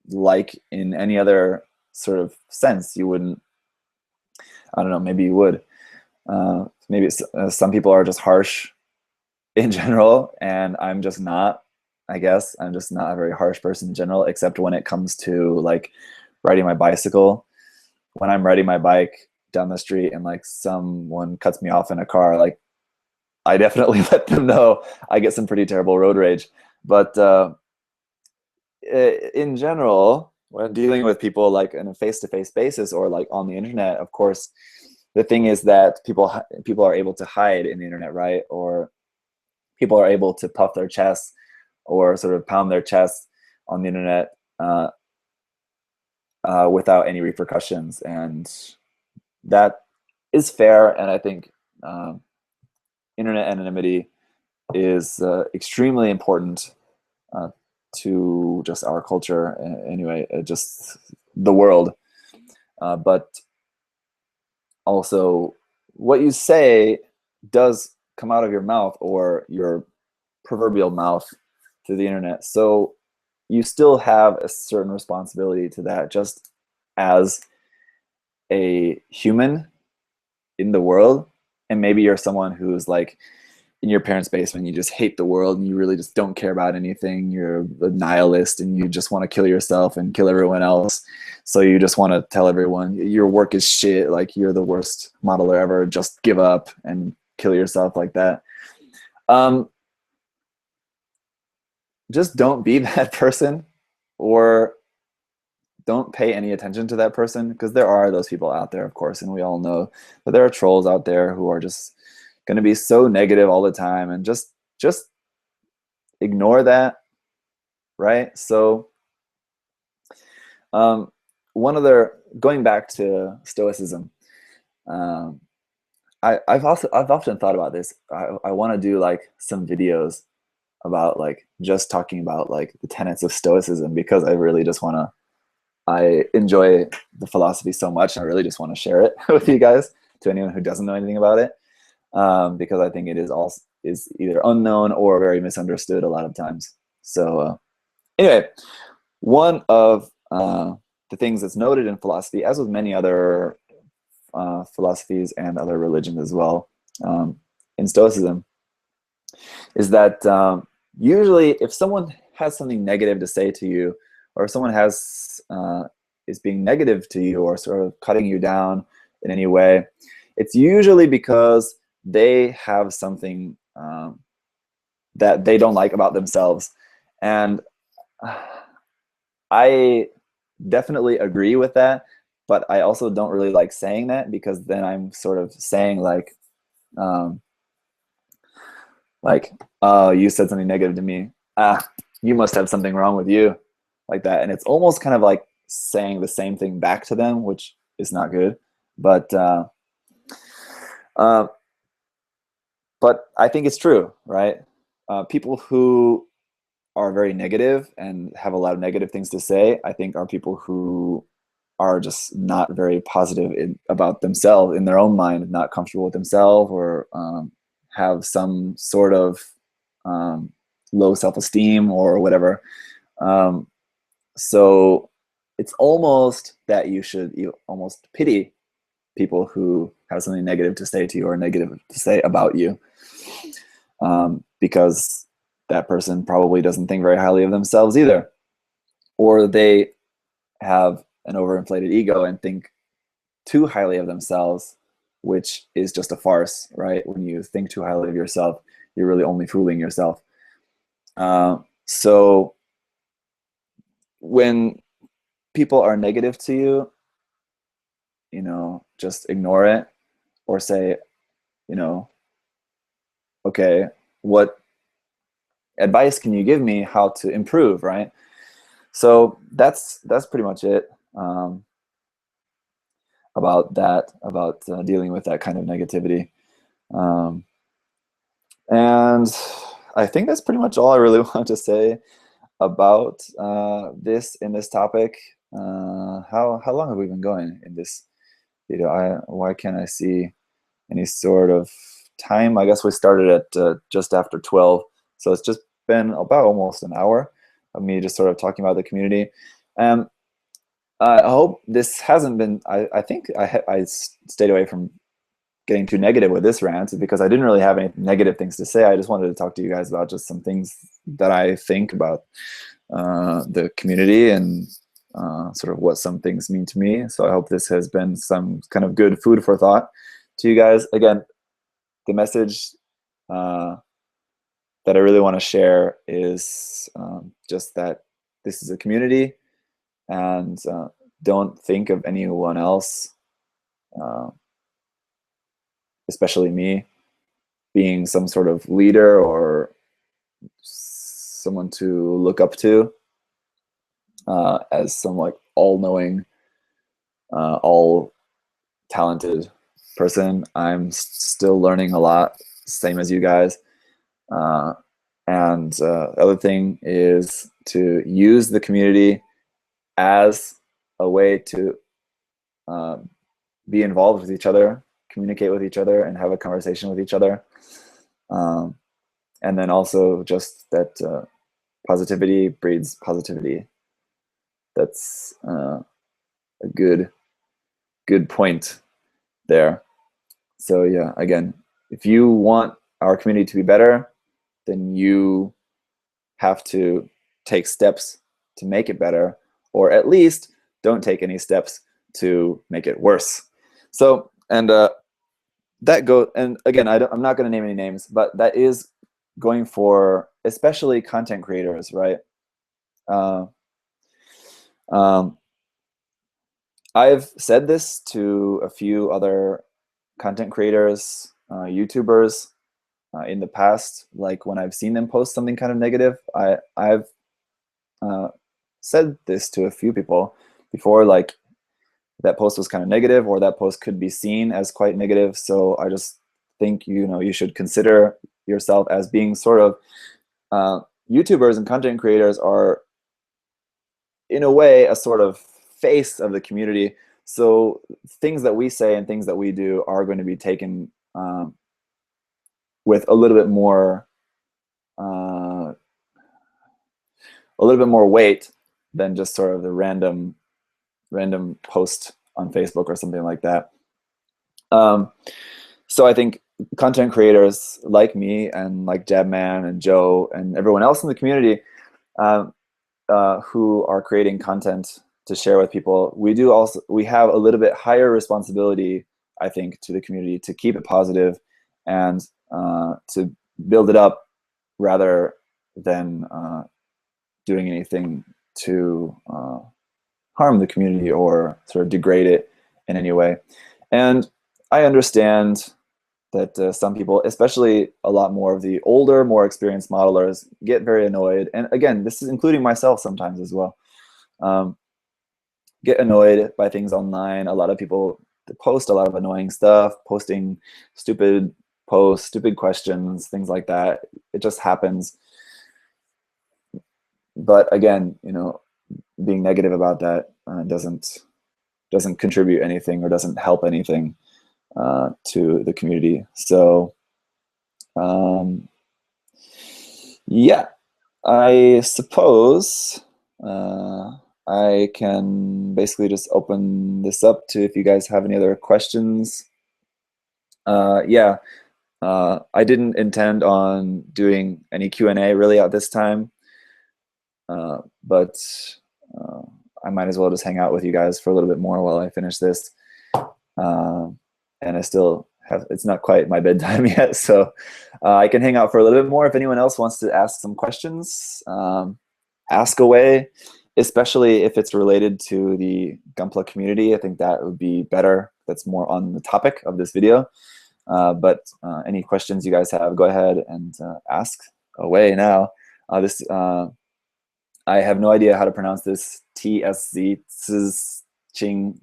like in any other sort of sense. You wouldn't, I don't know, maybe you would. Maybe some people are just harsh in general, and I'm just not. I guess I'm just not a very harsh person in general, except when it comes to like riding my bicycle. When I'm riding my bike down the street and like someone cuts me off in a car, like I definitely let them know. I get some pretty terrible road rage. But in general, when dealing with people like in a face-to-face basis or like on the internet, of course, the thing is that people are able to hide in the internet, right? Or people are able to puff their chests or sort of pound their chests on the internet without any repercussions, and that is fair. And I think internet anonymity is extremely important to just our culture, anyway, just the world. But also, what you say does come out of your mouth or your proverbial mouth to the internet. So you still have a certain responsibility to that, just as a human in the world. And maybe you're someone who's like in your parents' basement, you just hate the world and you really just don't care about anything. You're a nihilist and you just want to kill yourself and kill everyone else. So you just want to tell everyone your work is shit, like you're the worst modeler ever, just give up and kill yourself like that. Just don't be that person, or don't pay any attention to that person, because there are those people out there, of course, and we all know that there are trolls out there who are just going to be so negative all the time, and just ignore that, right? So one other, going back to Stoicism, um, I've often thought about this. I want to do like some videos about like just talking about like the tenets of Stoicism, because I really just want to, I enjoy the philosophy so much, and I really just want to share it with you guys, to anyone who doesn't know anything about it, because I think it is either unknown or very misunderstood a lot of times. So anyway, one of the things that's noted in philosophy, as with many other philosophies and other religions as well, in Stoicism, is that usually if someone has something negative to say to you, or if someone is being negative to you, or sort of cutting you down in any way, it's usually because they have something that they don't like about themselves. And I definitely agree with that, but I also don't really like saying that, because then I'm sort of saying um, oh, you said something negative to me. You must have something wrong with you, like that. And it's almost kind of like saying the same thing back to them, which is not good. But uh, but I think it's true, right? People who are very negative and have a lot of negative things to say, I think, are people who are just not very positive about themselves, in their own mind, not comfortable with themselves, or have some sort of low self-esteem or whatever. So it's almost that you almost pity people who have something negative to say to you, or negative to say about you, because that person probably doesn't think very highly of themselves either, or they have an overinflated ego and think too highly of themselves, which is just a farce, right? When you think too highly of yourself, you're really only fooling yourself. So when people are negative to you, just ignore it, or say, okay, what advice can you give me how to improve, right? So that's pretty much it about that, about dealing with that kind of negativity. And I think that's pretty much all I really want to say about this topic. How long have we been going in this video? Why can't I see any sort of time? I guess we started at just after 12, so it's just been about almost an hour of me just sort of talking about the community. I hope this hasn't been. I think I stayed away from getting too negative with this rant, because I didn't really have any negative things to say. I just wanted to talk to you guys about just some things that I think about the community, and sort of what some things mean to me. So I hope this has been some kind of good food for thought to you guys. Again, the message that I really want to share is just that this is a community, and don't think of anyone else, especially me, being some sort of leader or someone to look up to, as some like all-knowing, all-talented person. I'm still learning a lot, same as you guys. And the other thing is to use the community as a way to be involved with each other, communicate with each other, and have a conversation with each other. And then also just that positivity breeds positivity. That's a good point there. So yeah, again, if you want our community to be better, then you have to take steps to make it better, or at least don't take any steps to make it worse. So, and and again, I'm not going to name any names, but that is going for especially content creators, right? I've said this to a few other content creators, YouTubers in the past. Like when I've seen them post something kind of negative, I've uh, said this to a few people before, like that post was kind of negative, or that post could be seen as quite negative. So I just think, you should consider yourself as being sort of YouTubers and content creators are in a way a sort of face of the community. So things that we say and things that we do are going to be taken with a little bit more weight than just sort of the random post on Facebook or something like that. So I think content creators like me and like Jabman and Joe and everyone else in the community who are creating content to share with people, we have a little bit higher responsibility, I think, to the community to keep it positive and to build it up rather than doing anything to harm the community or sort of degrade it in any way. And I understand that some people, especially a lot more of the older, more experienced modelers, get very annoyed. And again, this is including myself sometimes as well. Get annoyed by things online. A lot of people post a lot of annoying stuff, posting stupid posts, stupid questions, things like that. It just happens. But again, being negative about that doesn't contribute anything or doesn't help anything to the community. So yeah, I suppose I can basically just open this up to if you guys have any other questions. Yeah, I didn't intend on doing any Q&A really at this time, but I might as well just hang out with you guys for a little bit more while I finish this. And I still it's not quite my bedtime yet, so I can hang out for a little bit more. If anyone else wants to ask some questions, ask away, especially if it's related to the Gunpla community. I think that would be better. That's more on the topic of this video. But any questions you guys have, go ahead and ask away now. I have no idea how to pronounce this. TSZ Ching.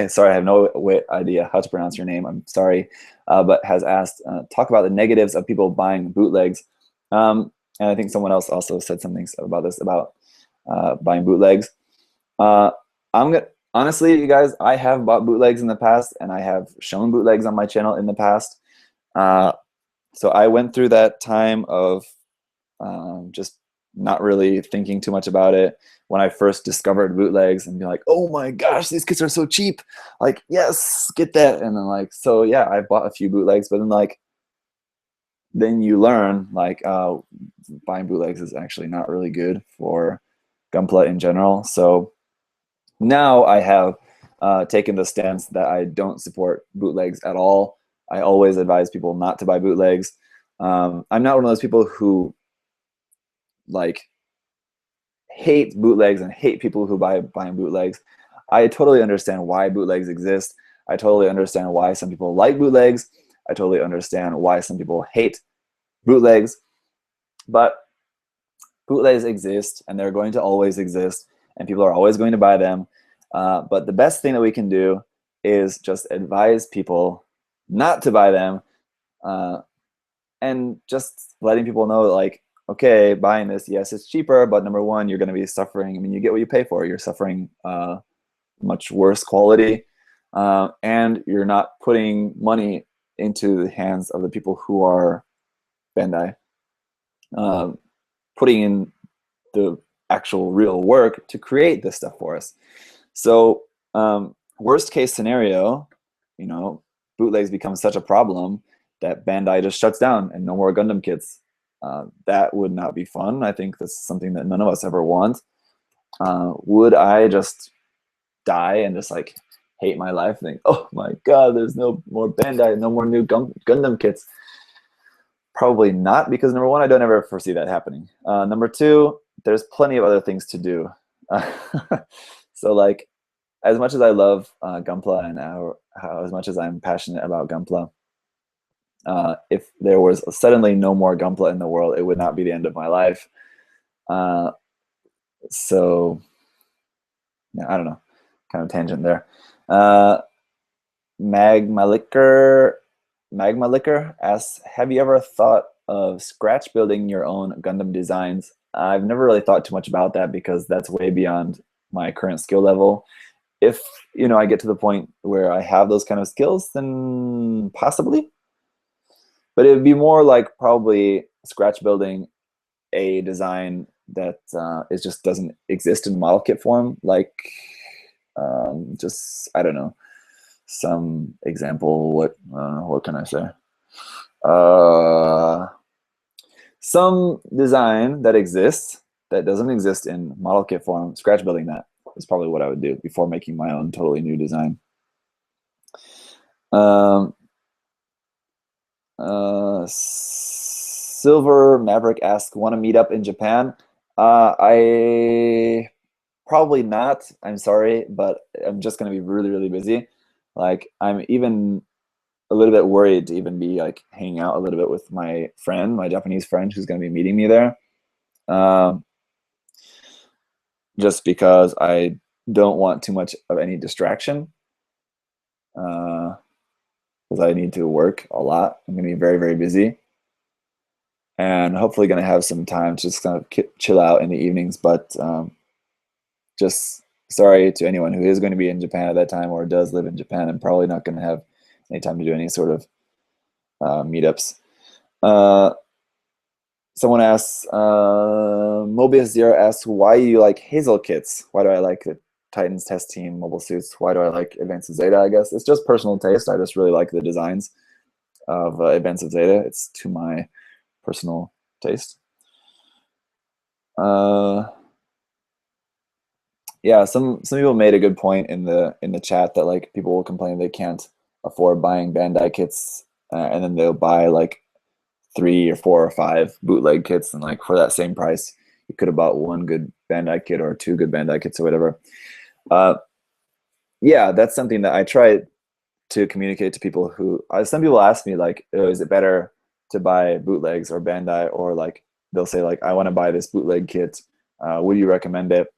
Sorry, I have no idea how to pronounce your name. I'm sorry, but has asked talk about the negatives of people buying bootlegs. And I think someone else also said something about this about buying bootlegs. Honestly, you guys, I have bought bootlegs in the past, and I have shown bootlegs on my channel in the past. So I went through that time of just not really thinking too much about it when I first discovered bootlegs and be like, oh my gosh, these kits are so cheap. Like, yes, get that. And then like, so yeah, I bought a few bootlegs, but then you learn like buying bootlegs is actually not really good for Gunpla in general. So now I have taken the stance that I don't support bootlegs at all. I always advise people not to buy bootlegs. I'm not one of those people who like hate bootlegs and hate people who buying bootlegs. I totally understand why bootlegs exist. I totally understand why some people like bootlegs. I totally understand why some people hate bootlegs. But bootlegs exist, and they're going to always exist, and people are always going to buy them. But the best thing that we can do is just advise people not to buy them, and just letting people know, like, okay, buying this, yes, it's cheaper, but number one, you're going to be suffering. I mean, you get what you pay for. You're suffering much worse quality, and you're not putting money into the hands of the people who are Bandai, putting in the actual real work to create this stuff for us. So worst case scenario, bootlegs become such a problem that Bandai just shuts down and no more Gundam kits. That would not be fun. I think that's something that none of us ever want. Would I just die and just like hate my life and think, oh my god, there's no more Bandai, no more new Gundam kits? Probably not, because number one, I don't ever foresee that happening. Number two, there's plenty of other things to do. So like, as much as I love Gunpla and how as much as I'm passionate about Gunpla, if there was suddenly no more Gunpla in the world, it would not be the end of my life. So yeah, I don't know, kind of tangent there. Magma Liquor asks, have you ever thought of scratch building your own Gundam designs? I've never really thought too much about that because that's way beyond my current skill level. If I get to the point where I have those kind of skills, then possibly. But it would be more like probably scratch building a design that it just doesn't exist in model kit form. Like, just I don't know, some example. What can I say? Some design that exists that doesn't exist in model kit form. Scratch building that is probably what I would do before making my own totally new design. Silver Maverick asks, want to meet up in Japan? I probably not. I'm sorry, but I'm just going to be really, really busy. Like, I'm even a little bit worried to even be like hanging out a little bit with my Japanese friend, who's going to be meeting me there. Just because I don't want too much of any distraction. Because I need to work a lot. I'm going to be very, very busy. And hopefully going to have some time to just kind of chill out in the evenings. But just sorry to anyone who is going to be in Japan at that time or does live in Japan. I'm probably not going to have any time to do any sort of meetups. Someone asks, Mobius Zero asks, why you like Hazel kits? Why do I like the Titans test team mobile suits? Why do I like Advance of Zeta? I guess it's just personal taste. I just really like the designs of Advance of Zeta. It's to my personal taste. Yeah, some people made a good point in the chat that like people will complain they can't afford buying Bandai kits, and then they'll buy like 3 or 4 or 5 bootleg kits, and like for that same price, you could have bought 1 good Bandai kit or 2 good Bandai kits or whatever. Yeah, that's something that I try to communicate to people who. Some people ask me like, oh, is it better to buy bootlegs or Bandai, or like they'll say like, I want to buy this bootleg kit. Would you recommend it?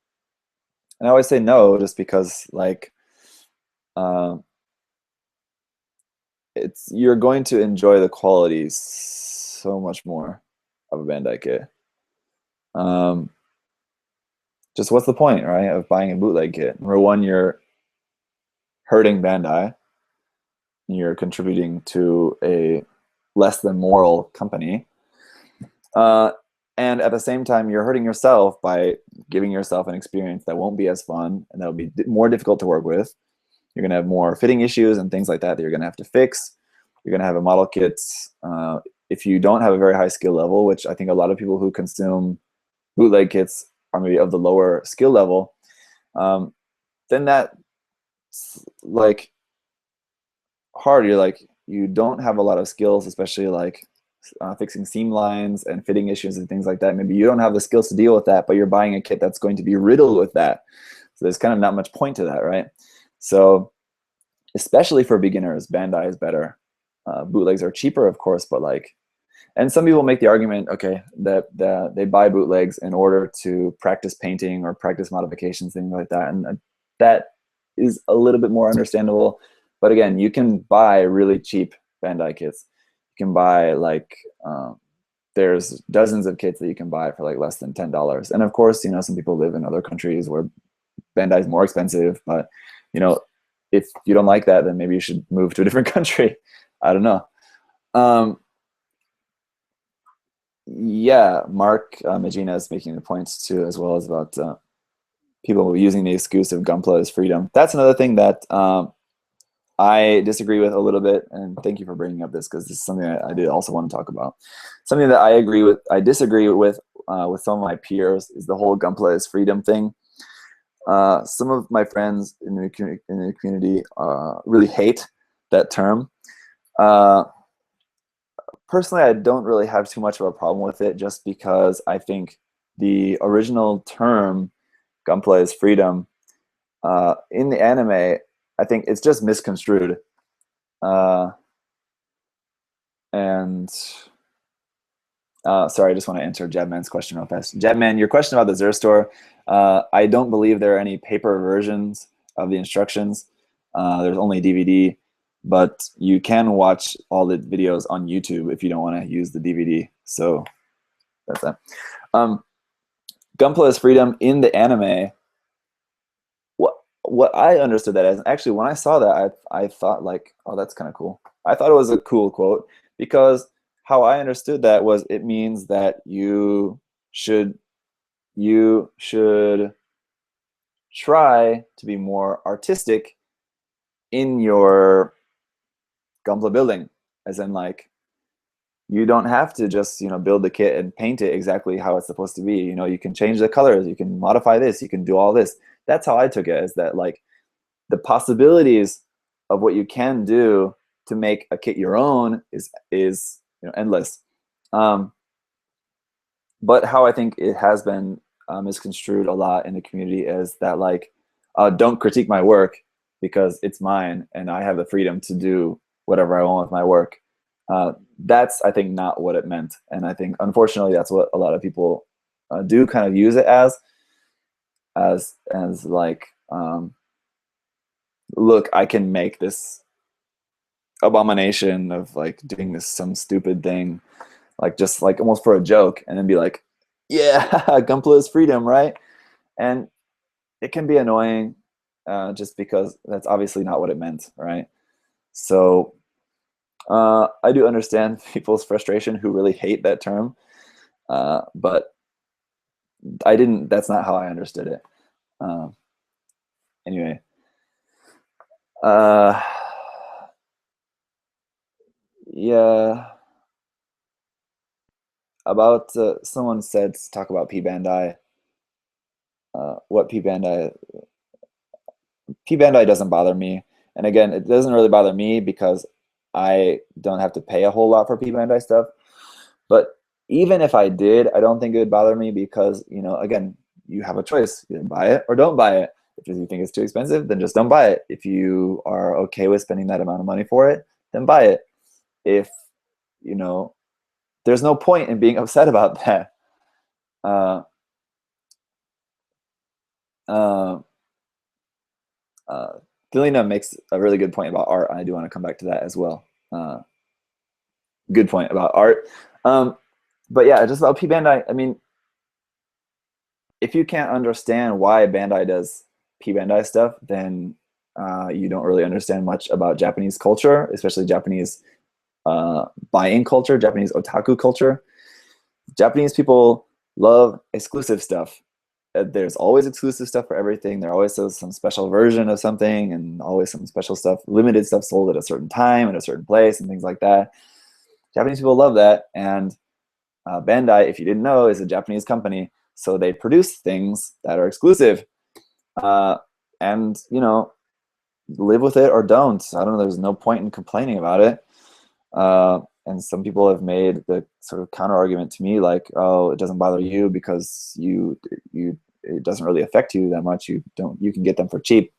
And I always say no, just because like, you're going to enjoy the quality so much more of a Bandai kit. Just what's the point, right, of buying a bootleg kit? Number one, you're hurting Bandai. You're contributing to a less than moral company. And at the same time, you're hurting yourself by giving yourself an experience that won't be as fun and that'll be more difficult to work with. You're going to have more fitting issues and things like that you're going to have to fix. You're going to have a model kit. If you don't have a very high skill level, which I think a lot of people who consume bootleg kits are maybe of the lower skill level, then that's like hard. You're like, you don't have a lot of skills, especially like fixing seam lines and fitting issues and things like that. Maybe you don't have the skills to deal with that, but you're buying a kit that's going to be riddled with that. So there's kind of not much point to that, right? So especially for beginners, Bandai is better. Bootlegs are cheaper, of course, but like, and some people make the argument, okay, that they buy bootlegs in order to practice painting or practice modifications, things like that. And that is a little bit more understandable. But again, you can buy really cheap Bandai kits. You can buy like, there's dozens of kits that you can buy for like less than $10. And of course, some people live in other countries where Bandai is more expensive, but if you don't like that, then maybe you should move to a different country. I don't know. Yeah, Mark Magina is making the points too, as well as about people using the excuse of Gunpla as freedom. That's another thing that I disagree with a little bit, and thank you for bringing up this, because this is something I did also want to talk about. Something that I disagree with some of my peers is the whole Gunpla as freedom thing. Some of my friends in the community really hate that term. Personally, I don't really have too much of a problem with it, just because I think the original term Gunpla is freedom in the anime, I think it's just misconstrued. And sorry, I just want to answer Jabman's question real fast. Jabman, your question about the Xur store, I don't believe there are any paper versions of the instructions. There's only DVD, but you can watch all the videos on YouTube if you don't want to use the DVD. So that's that. Gunpla's freedom in the anime. What I understood that as, actually, when I saw that, I thought like, oh, that's kind of cool. I thought it was a cool quote because how I understood that was it means that you should try to be more artistic in your Gunpla building, as in like you don't have to just build the kit and paint it exactly how it's supposed to be. You can change the colors, you can modify this, you can do all this. That's how I took it, is that like the possibilities of what you can do to make a kit your own is endless. But how I think it has been misconstrued a lot in the community is that like, don't critique my work because it's mine and I have the freedom to do whatever I want with my work. That's, I think, not what it meant. And I think, unfortunately, that's what a lot of people do kind of use it as like, look, I can make this abomination of like doing this some stupid thing, like just like almost for a joke, and then be like, yeah, Gunpla is freedom, right? And it can be annoying just because that's obviously not what it meant, right? So I do understand people's frustration who really hate that term, but that's not how I understood it. Anyway. Yeah. About someone said to talk about P Bandai. What P Bandai doesn't bother me, and again, it doesn't really bother me because I don't have to pay a whole lot for P Bandai stuff. But even if I did, I don't think it would bother me because again, you have a choice: either buy it or don't buy it. If you think it's too expensive, then just don't buy it. If you are okay with spending that amount of money for it, then buy it. If there's no point in being upset about that. Delina makes a really good point about art. I do want to come back to that as well. Good point about art. But yeah, just about P Bandai. I mean, if you can't understand why Bandai does P Bandai stuff, then you don't really understand much about Japanese culture, especially Japanese buying culture, Japanese otaku culture. Japanese people love exclusive stuff. There's always exclusive stuff for everything. There always is some special version of something, and always some special stuff, limited stuff sold at a certain time in a certain place and things like that. Japanese people love that, and Bandai, if you didn't know, is a Japanese company, so they produce things that are exclusive, and live with it or don't. I don't know. There's no point in complaining about it. And some people have made the sort of counter argument to me, like, "Oh, it doesn't bother you because it doesn't really affect you that much. You can get them for cheap."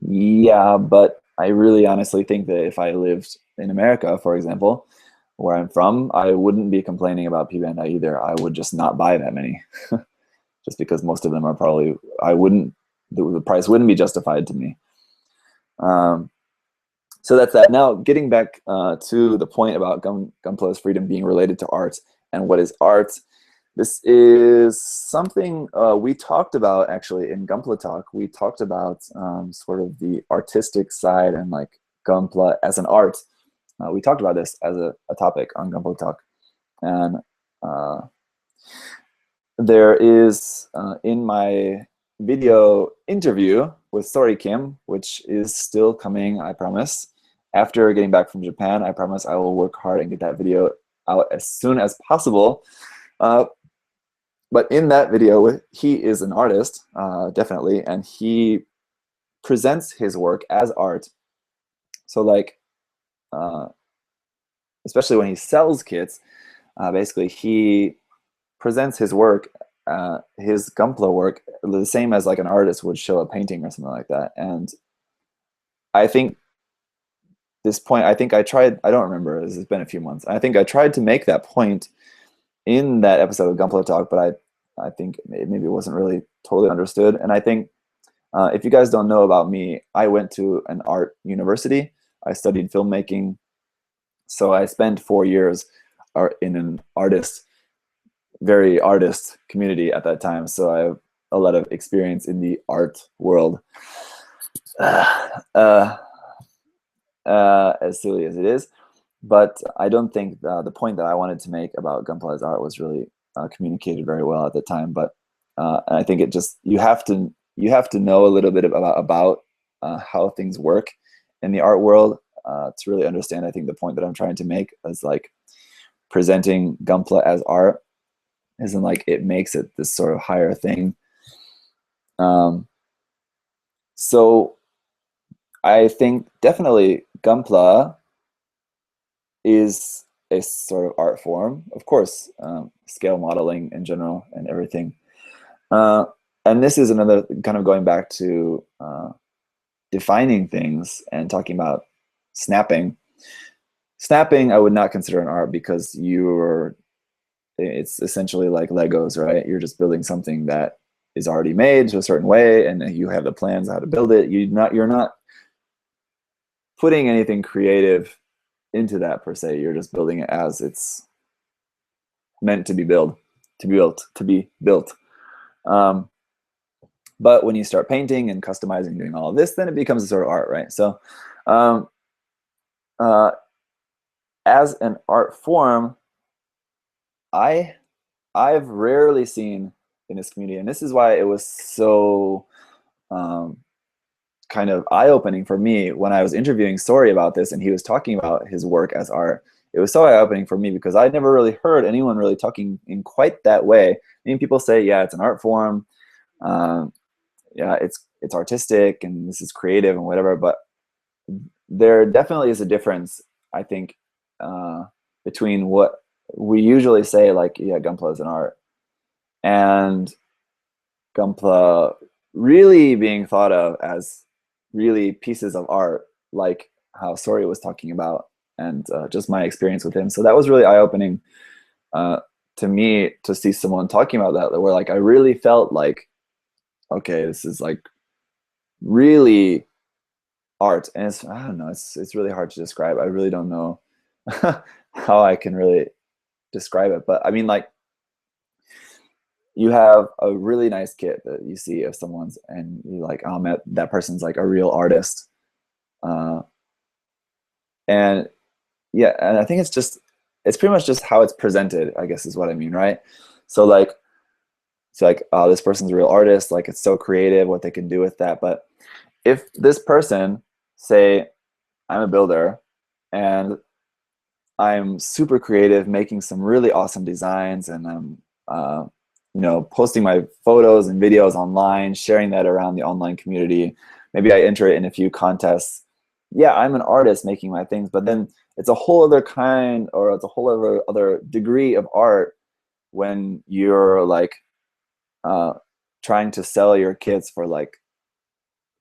Yeah, but I really honestly think that if I lived in America, for example, where I'm from, I wouldn't be complaining about P Bandai either. I would just not buy that many, just because most of them are probably the price wouldn't be justified to me. So that's that. Now, getting back to the point about Gunpla's freedom being related to art and what is art. This is something we talked about actually in Gunpla Talk. We talked about sort of the artistic side and like Gunpla as an art. We talked about this as a topic on Gunpla Talk. And there is in my video interview with Sori Kim, which is still coming, I promise. After getting back from Japan, I promise I will work hard and get that video out as soon as possible. But in that video, he is an artist, definitely, and he presents his work as art. So like, especially when he sells kits, basically he presents his work his Gunpla work the same as like an artist would show a painting or something like that. And I think this point, I think I tried, I don't remember, this has been a few months. I think I tried to make that point in that episode of Gunpla Talk, but I think maybe it wasn't really totally understood. And I think if you guys don't know about me, I went to an art university. I studied filmmaking. So I spent 4 years in an very artist community at that time. So I have a lot of experience in the art world. As silly as it is, but I don't think the point that I wanted to make about Gunpla's art was really communicated very well at the time. But I think it just you have to know a little bit about how things work in the art world to really understand. I think the point that I'm trying to make is like presenting Gunpla as art isn't like it makes it this sort of higher thing. So I think definitely Gunpla is a sort of art form, of course, scale modeling in general and everything. And this is another kind of going back to defining things and talking about snapping. Snapping, I would not consider an art because it's essentially like Legos, right? You're just building something that is already made to a certain way, and you have the plans how to build it. You're not putting anything creative into that per se. You're just building it as it's meant to be built. But when you start painting and customizing, doing all of this, then it becomes a sort of art, right? So as an art form, I've rarely seen in this community, and this is why it was so kind of eye-opening for me when I was interviewing Sori about this, and he was talking about his work as art. It was so eye-opening for me because I never really heard anyone really talking in quite that way. I mean, people say, yeah, it's an art form, yeah, it's artistic, and this is creative and whatever, but there definitely is a difference, I think, between what we usually say, like, yeah, Gunpla is an art, and Gunpla really being thought of as really pieces of art, like how Sori was talking about, and just my experience with him. So that was really eye-opening to me to see someone talking about that, where like I really felt like, okay, this is like really art. And I don't know, it's really hard to describe. I really don't know how I can really describe it, but I mean, like, you have a really nice kit that you see of someone's, and you're like, oh man, that person's like a real artist. And yeah, and I think it's pretty much just how it's presented, I guess is what I mean, right? So like, it's like, oh, this person's a real artist, like it's so creative what they can do with that. But if this person, say, I'm a builder and I'm super creative, making some really awesome designs, and I'm posting my photos and videos online, sharing that around the online community. Maybe I enter it in a few contests. Yeah, I'm an artist making my things, but then it's a whole other kind, or it's a whole other degree of art when you're like trying to sell your kits for like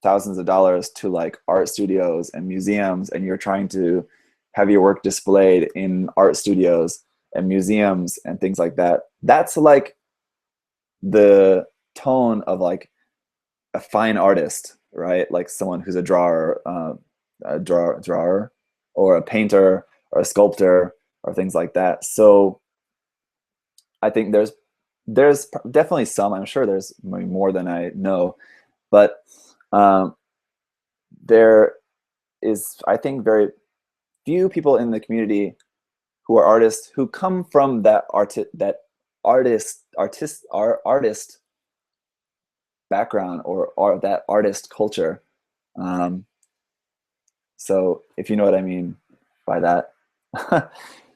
thousands of dollars to like art studios and museums, and you're trying to have your work displayed in art studios and museums and things like that. That's like the tone of like a fine artist, right? Like someone who's a drawer, or a painter or a sculptor or things like that. So I think there's definitely some, I'm sure there's maybe more than I know, but there is, I think, very few people in the community who are artists who come from that artist background, or that artist culture. So if you know what I mean by that,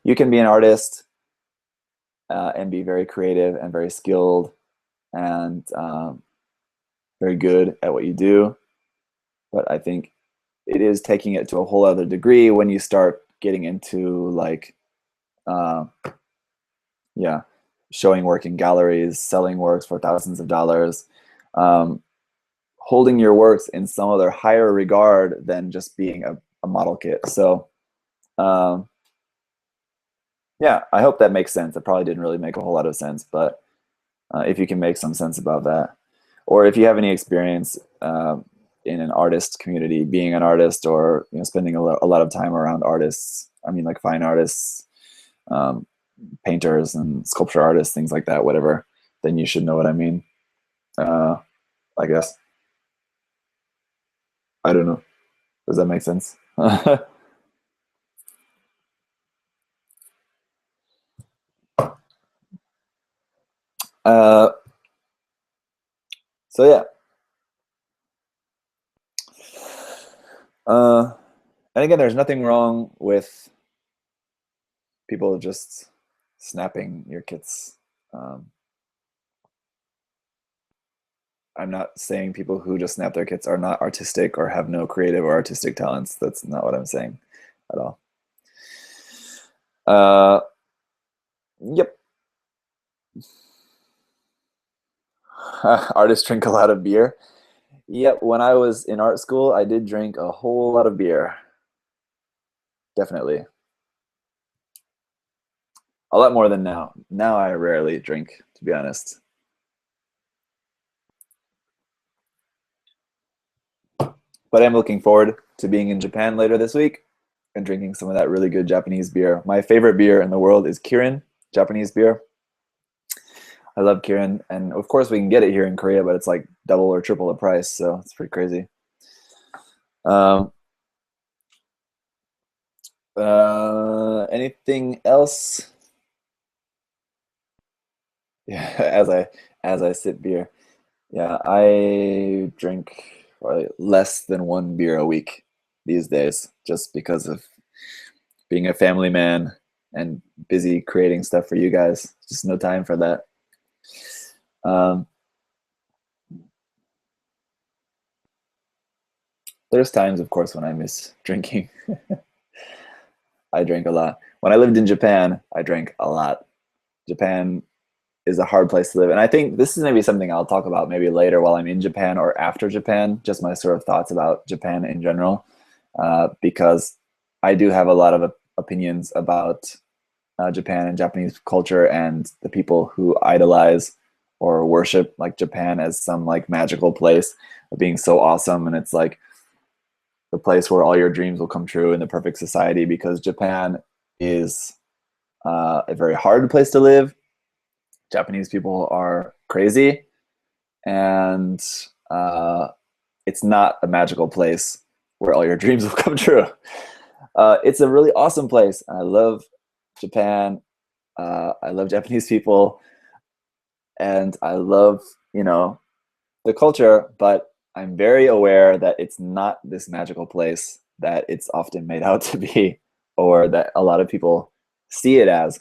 you can be an artist and be very creative and very skilled and very good at what you do. But I think it is taking it to a whole other degree when you start getting into like, yeah, showing work in galleries, selling works for thousands of dollars, um, holding your works in some other higher regard than just being a model kit. So um, yeah, I hope that makes sense. It probably didn't really make a whole lot of sense, but if you can make some sense about that, or if you have any experience in an artist community, being an artist, or spending a lot of time around artists. I mean, like fine artists, um, painters, and sculpture artists, things like that. Whatever, then you should know what I mean. Uh, I guess. I don't know. Does that make sense? uh, so yeah. Uh, and again, there's nothing wrong with people just snapping your kits. Um, I'm not saying people who just snap their kits are not artistic or have no creative or artistic talents. That's not what I'm saying at all. Uh, yep. Artists drink a lot of beer. Yep. When I was in art school, I did drink a whole lot of beer. Definitely. A lot more than now. Now I rarely drink, to be honest. But I'm looking forward to being in Japan later this week and drinking some of that really good Japanese beer. My favorite beer in the world is Kirin, Japanese beer. I love Kirin, and of course we can get it here in Korea, but it's like double or triple the price, so it's pretty crazy. Um, Anything else? Yeah, as I sip beer. Yeah, I drink probably less than one beer a week these days, just because of being a family man and busy creating stuff for you guys. Just no time for that. Um, there's times, of course, when I miss drinking. I drink a lot. When I lived in Japan, I drank a lot. Japan is a hard place to live. And I think this is maybe something I'll talk about maybe later while I'm in Japan or after Japan, just my sort of thoughts about Japan in general, because I do have a lot of opinions about Japan and Japanese culture and the people who idolize or worship like Japan as some like magical place of being so awesome. And it's like the place where all your dreams will come true in the perfect society, because Japan is a very hard place to live. Japanese people are crazy, and it's not a magical place where all your dreams will come true. It's a really awesome place. I love Japan. I love Japanese people, and I love the culture. But I'm very aware that it's not this magical place that it's often made out to be, or that a lot of people see it as.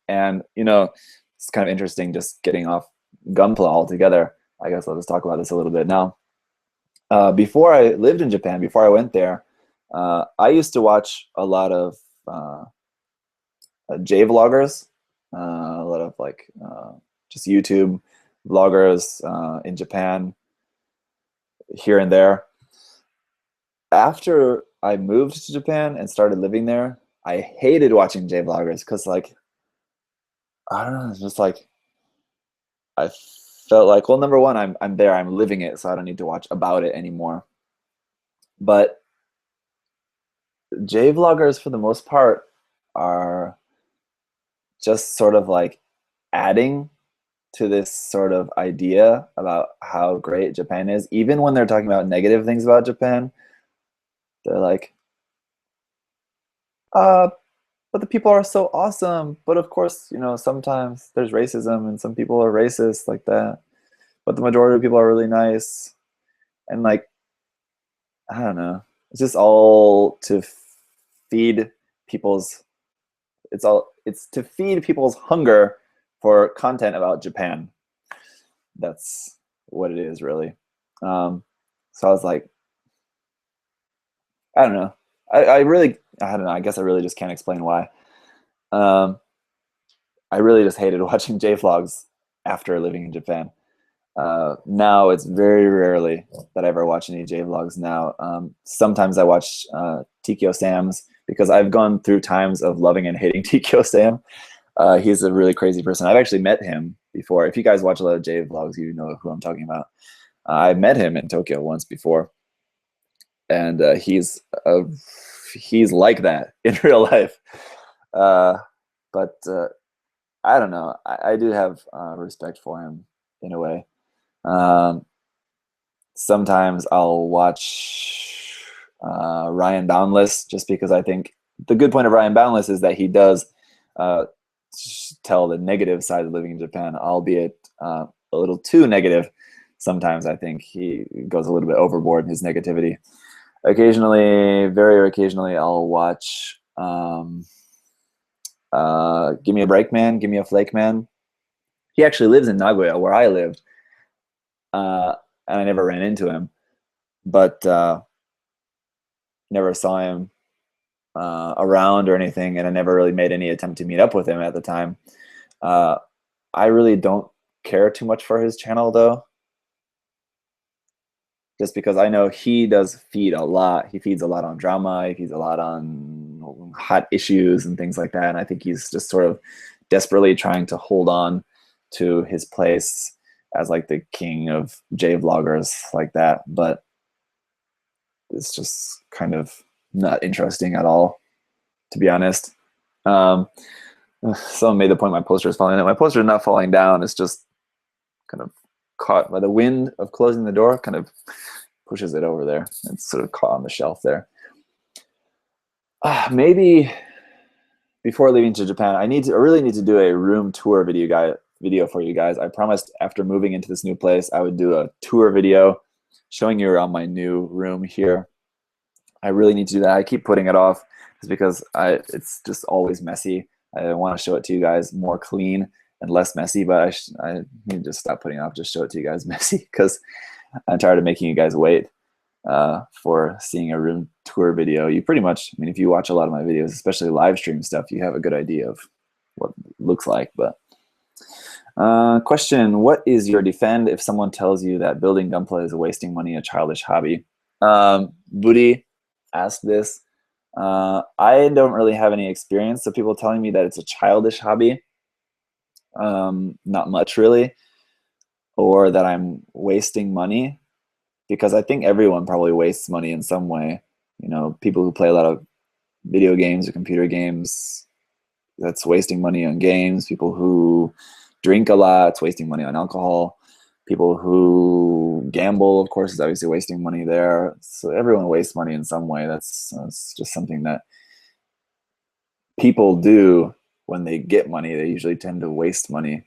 And it's kind of interesting just getting off Gunpla altogether. I guess I'll just talk about this a little bit now. Before I lived in Japan, before I went there, I used to watch a lot of J vloggers, a lot of like just YouTube vloggers in Japan, here and there. After I moved to Japan and started living there, I hated watching J vloggers because, like, I don't know, it's just like I felt like, well, number one, I'm there, I'm living it, so I don't need to watch about it anymore. But J vloggers, for the most part, are just sort of like adding to this sort of idea about how great Japan is. Even when they're talking about negative things about Japan, they're like, uh, but the people are so awesome. But of course, sometimes there's racism and some people are racist like that. But the majority of people are really nice. And like, I don't know. It's just all to feed people's it's to feed people's hunger for content about Japan. That's what it is, really. So I was like, I don't know. I don't know. I guess I really just can't explain why. Um, I really just hated watching J-vlogs after living in Japan. Now it's very rarely that I ever watch any J-vlogs now. Sometimes I watch TKO Sam's because I've gone through times of loving and hating TKO Sam. He's a really crazy person. I've actually met him before. If you guys watch a lot of J-vlogs, you know who I'm talking about. I met him in Tokyo once before, and he's like that in real life. But I don't know. I do have respect for him in a way. Sometimes I'll watch Ryan Boundless just because I think the good point of Ryan Boundless is that he does tell the negative side of living in Japan, albeit a little too negative. Sometimes I think he goes a little bit overboard in his negativity. Occasionally, very occasionally, I'll watch Give Me a Break Man, Give Me a Flake Man. He actually lives in Nagoya, where I lived, and I never ran into him, but never saw him around or anything, and I never really made any attempt to meet up with him at the time. I really don't care too much for his channel, though, just because I know he does feed a lot. He feeds a lot on drama. He feeds a lot on hot issues and things like that. And I think he's just sort of desperately trying to hold on to his place as like the king of J-vloggers like that. But it's just kind of not interesting at all, to be honest. Someone made the point my poster is falling down. My poster is not falling down. It's just kind of caught by the wind of closing the door, kind of pushes it over there. It's sort of caught on the shelf there. Maybe before leaving to Japan, I really need to do a room tour video for you guys. I promised after moving into this new place, I would do a tour video showing you around my new room here. I really need to do that. I keep putting it off just because it's just always messy. I want to show it to you guys more clean and less messy, but I need to just stop putting it off, just show it to you guys messy, because I'm tired of making you guys wait for seeing a room tour video. You pretty much, I mean, if you watch a lot of my videos, especially live stream stuff, you have a good idea of what it looks like. But question, what is your defend if someone tells you that building Gunpla is wasting money, a childish hobby? Booty asked this. I don't really have any experience, so people telling me that it's a childish hobby, not much really, or that I'm wasting money, because I think everyone probably wastes money in some way. You know, people who play a lot of video games or computer games, that's wasting money on games. People who drink a lot, it's wasting money on alcohol. People who gamble, of course, is obviously wasting money there. So everyone wastes money in some way. That's just something that people do when they get money. They usually tend to waste money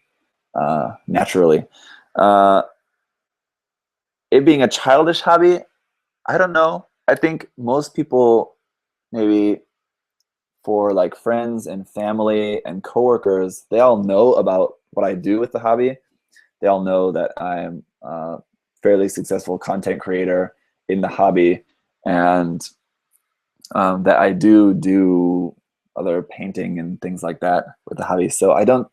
naturally. It being a childish hobby, I don't know. I think most people, maybe for like friends and family and coworkers, they all know about what I do with the hobby. They all know that I'm a fairly successful content creator in the hobby, and that I do other painting and things like that with the hobby. So I don't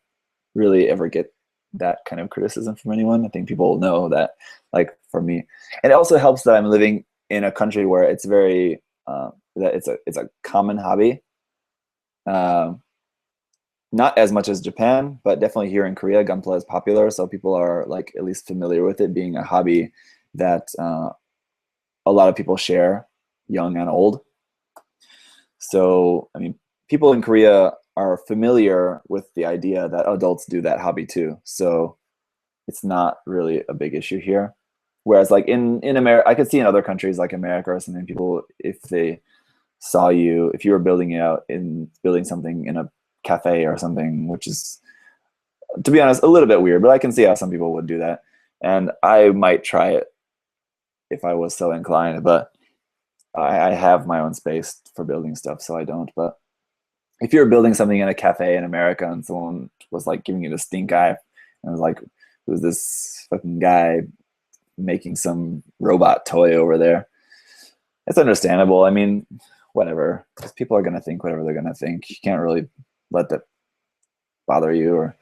really ever get that kind of criticism from anyone. I think people know that, like, for me. And it also helps that I'm living in a country where it's very that it's a common hobby. Not as much as Japan, but definitely here in Korea, Gunpla is popular, so people are like at least familiar with it being a hobby that a lot of people share, young and old. So, I mean, people in Korea are familiar with the idea that adults do that hobby too. So it's not really a big issue here. Whereas like in America, I could see in other countries like America or something, people, if they saw you, if you were building something in a cafe or something, which is, to be honest, a little bit weird, but I can see how some people would do that. And I might try it if I was so inclined, but I have my own space for building stuff, so I don't. But if you're building something in a cafe in America and someone was like giving you the stink eye and was like, who's this fucking guy making some robot toy over there? It's understandable. I mean, whatever. People are going to think whatever they're going to think. You can't really let that bother you. Or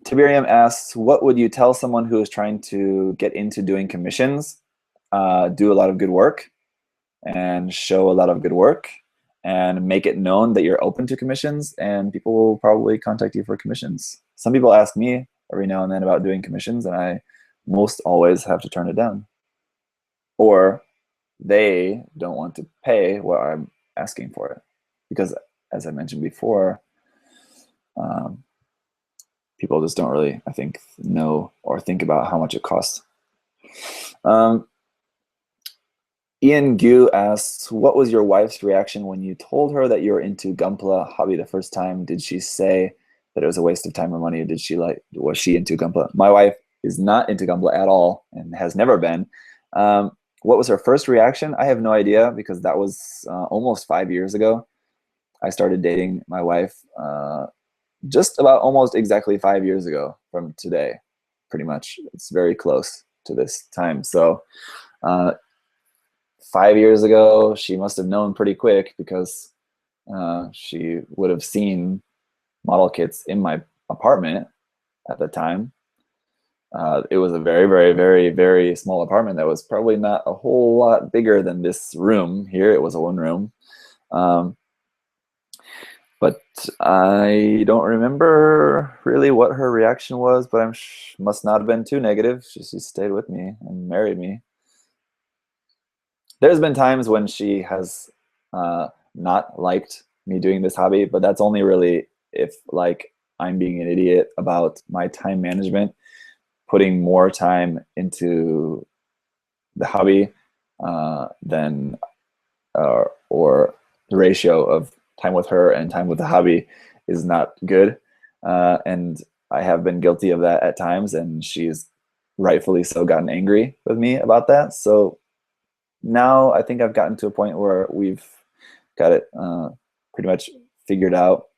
Tiberium asks, what would you tell someone who is trying to get into doing commissions? Do a lot of good work and show a lot of good work and make it known that you're open to commissions, and people will probably contact you for commissions. Some people ask me every now and then about doing commissions, and I most always have to turn it down. Or they don't want to pay what I'm asking for it. Because as I mentioned before, people just don't really, I think, know or think about how much it costs. Ian Gu asks, what was your wife's reaction when you told her that you were into Gunpla hobby the first time? Did she say that it was a waste of time or money? Or was she into Gunpla? My wife is not into Gunpla at all and has never been. What was her first reaction? I have no idea, because that was almost 5 years ago. I started dating my wife just about almost exactly 5 years ago from today, pretty much. It's very close to this time. So 5 years ago, she must have known pretty quick, because she would have seen model kits in my apartment at the time. It was a very, very, very, very small apartment that was probably not a whole lot bigger than this room here. It was a one room. But I don't remember really what her reaction was, but must not have been too negative. She stayed with me and married me. There's been times when she has not liked me doing this hobby, but that's only really if like I'm being an idiot about my time management, putting more time into the hobby than or the ratio of time with her and time with the hobby is not good. And I have been guilty of that at times, and she's rightfully so gotten angry with me about that. So now I think I've gotten to a point where we've got it pretty much figured out.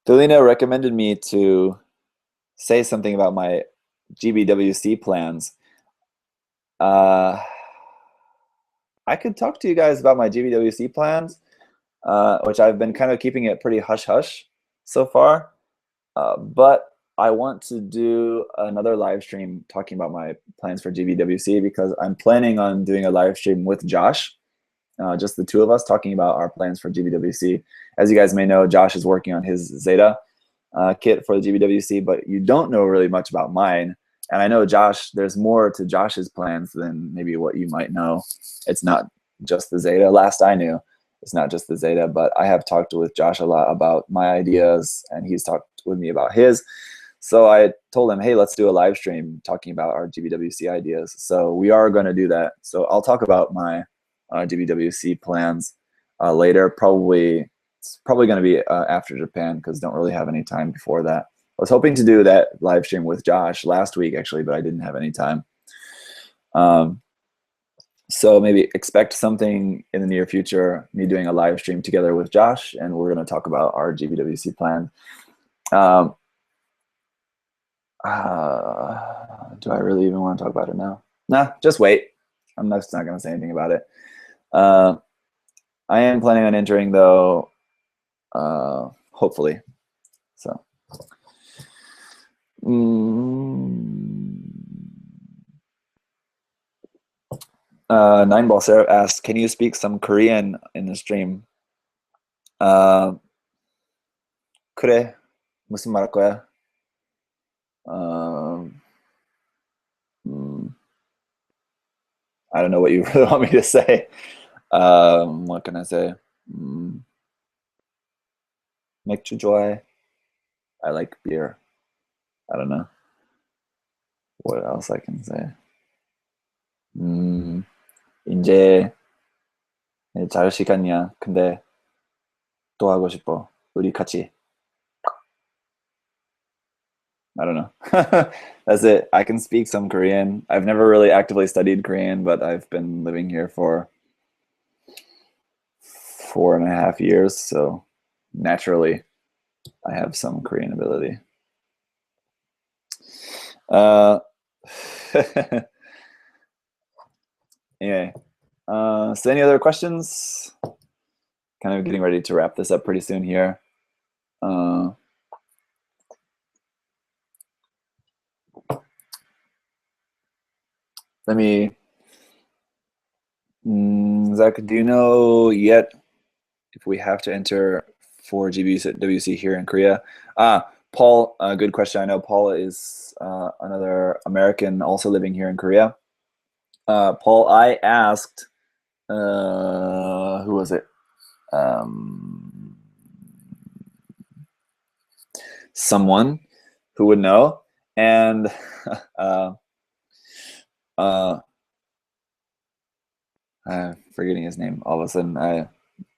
Delina recommended me to say something about my GBWC plans. I could talk to you guys about my GBWC plans, which I've been kind of keeping it pretty hush-hush so far. But I want to do another live stream talking about my plans for GBWC, because I'm planning on doing a live stream with Josh, just the two of us talking about our plans for GBWC. As you guys may know, Josh is working on his Zeta kit for the GBWC, but you don't know really much about mine. And I know Josh, there's more to Josh's plans than maybe what you might know. It's not just the Zeta. Last I knew, it's not just the Zeta, but I have talked with Josh a lot about my ideas, and he's talked with me about his. So I told him, hey, let's do a live stream talking about our GBWC ideas. So we are going to do that. So I'll talk about my GBWC plans later. It's probably going to be after Japan, because don't really have any time before that. I was hoping to do that live stream with Josh last week, actually, but I didn't have any time. So maybe expect something in the near future, me doing a live stream together with Josh, and we're going to talk about our GBWC plan. Do I really even want to talk about it now? Nah, just wait. I'm just not going to say anything about it. I am planning on entering, though, hopefully. So. Nine Ball Sarah asks, can you speak some Korean in the stream? 그래, 무슨 말 할 거야? I don't know what you really want me to say. What can I say? 맥주 좋아해. I like beer. I don't know what else I can say. 이제 잘 시간이야. 근데 또 하고 싶어. 우리 같이. I don't know. That's it. I can speak some Korean. I've never really actively studied Korean, but I've been living here for 4.5 years, so naturally I have some Korean ability. Anyway, So any other questions? Kind of getting ready to wrap this up pretty soon here. Let me, Zach, do you know yet if we have to enter for GBWC here in Korea? Paul, good question. I know Paul is another American also living here in Korea. Paul, I asked, who was it? Someone who would know, and I'm forgetting his name all of a sudden.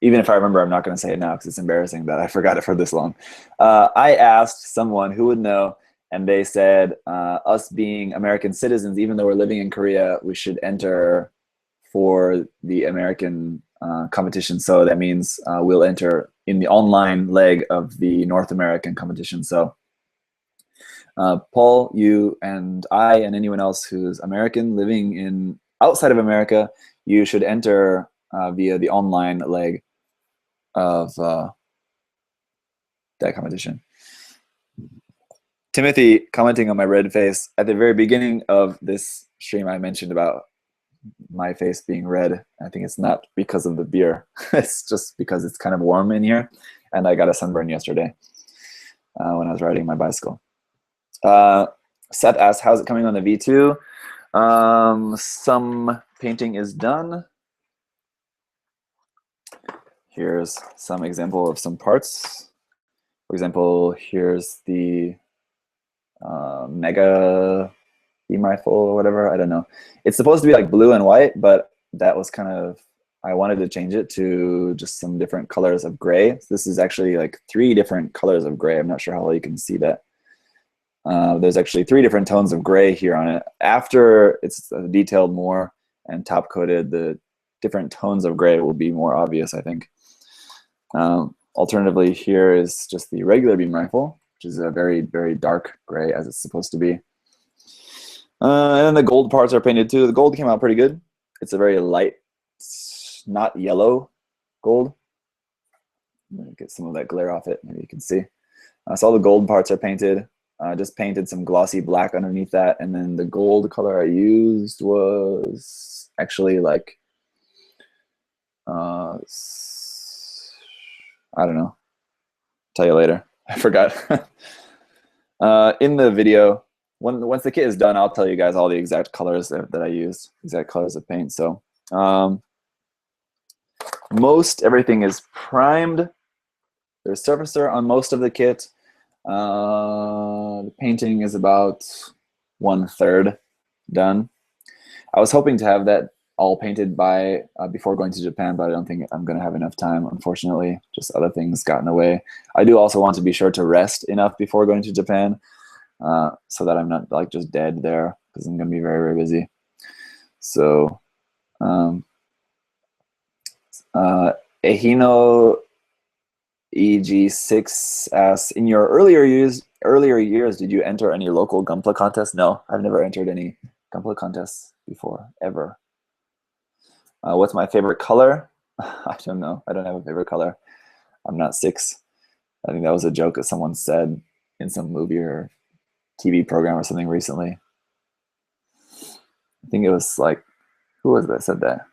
Even if I remember, I'm not going to say it now because it's embarrassing that I forgot it for this long. I asked someone who would know, and they said, us being American citizens, even though we're living in Korea, we should enter for the American competition. So that means we'll enter in the online leg of the North American competition. So Paul, you and I and anyone else who's American living in outside of America, you should enter via the online leg of that competition. Timothy commenting on my red face. At the very beginning of this stream, I mentioned about my face being red. I think it's not because of the beer. It's just because it's kind of warm in here, and I got a sunburn yesterday when I was riding my bicycle. Seth asked, how's it coming on the V2? Some painting is done. Here's some example of some parts. For example, here's the Mega Be Mindful or whatever. I don't know. It's supposed to be like blue and white, but that was kind of, I wanted to change it to just some different colors of gray. So this is actually like 3 different colors of gray. I'm not sure how well you can see that. There's actually 3 different tones of gray here on it. After it's detailed more and top coated, the different tones of gray will be more obvious, I think. Alternatively, here is just the regular beam rifle, which is a very, very dark gray as it's supposed to be. And then the gold parts are painted too. The gold came out pretty good. It's a very light, not yellow gold. I'm gonna get some of that glare off it, maybe you can see. So all the gold parts are painted. Just painted some glossy black underneath that, and then the gold color I used was actually like, I don't know. Tell you later. I forgot. In the video, once the kit is done, I'll tell you guys all the exact colors that I used, exact colors of paint. So most everything is primed. There's surfacer on most of the kit. The painting is about 1/3 done. I was hoping to have that all painted by before going to Japan, but I don't think I'm going to have enough time, unfortunately. Just other things got in the way. I do also want to be sure to rest enough before going to Japan so that I'm not like just dead there, because I'm going to be very, very busy. So Ehino EG6 asks, in your earlier years, did you enter any local Gunpla contests? No, I've never entered any Gunpla contests before, ever. What's my favorite color? I don't know. I don't have a favorite color. I'm not 6. I think that was a joke that someone said in some movie or TV program or something recently. I think it was like, who was that said that?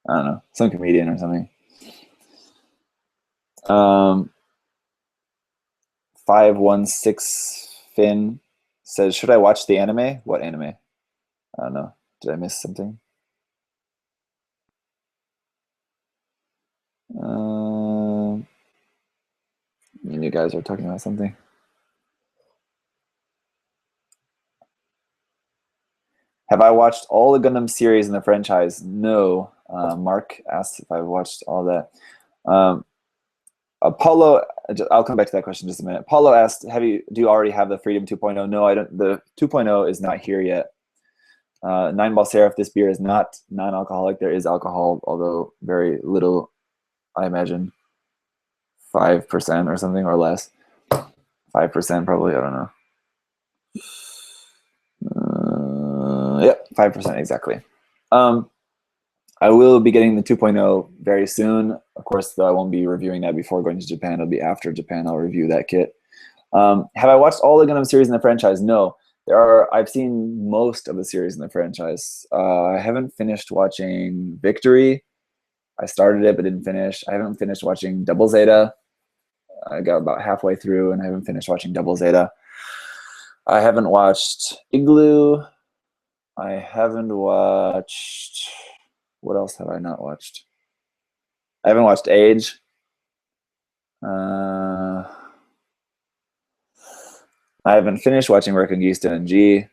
I don't know, some comedian or something. 516 Finn says, should I watch the anime? What anime? I don't know. Did I miss something? You guys are talking about something. Have I watched all the Gundam series in the franchise? No. Mark asked if I've watched all that. Apollo, I'll come back to that question in just a minute. Apollo asked, do you already have the Freedom 2.0? No, I don't. The 2.0 is not here yet. 9-Ball Seraph, this beer is not non-alcoholic. There is alcohol, although very little, I imagine 5% or something or less. 5% probably, I don't know. Yep, 5% exactly. I will be getting the 2.0 very soon. Of course, though, I won't be reviewing that before going to Japan. It'll be after Japan I'll review that kit. Have I watched all the Gundam series in the franchise? No. I've seen most of the series in the franchise. I haven't finished watching Victory. I started it but didn't finish. I haven't finished watching Double Zeta. I got about halfway through and I haven't finished watching Double Zeta. I haven't watched Igloo. I haven't watched... What else have I not watched? I haven't watched Age. I haven't finished watching Reconquista and G.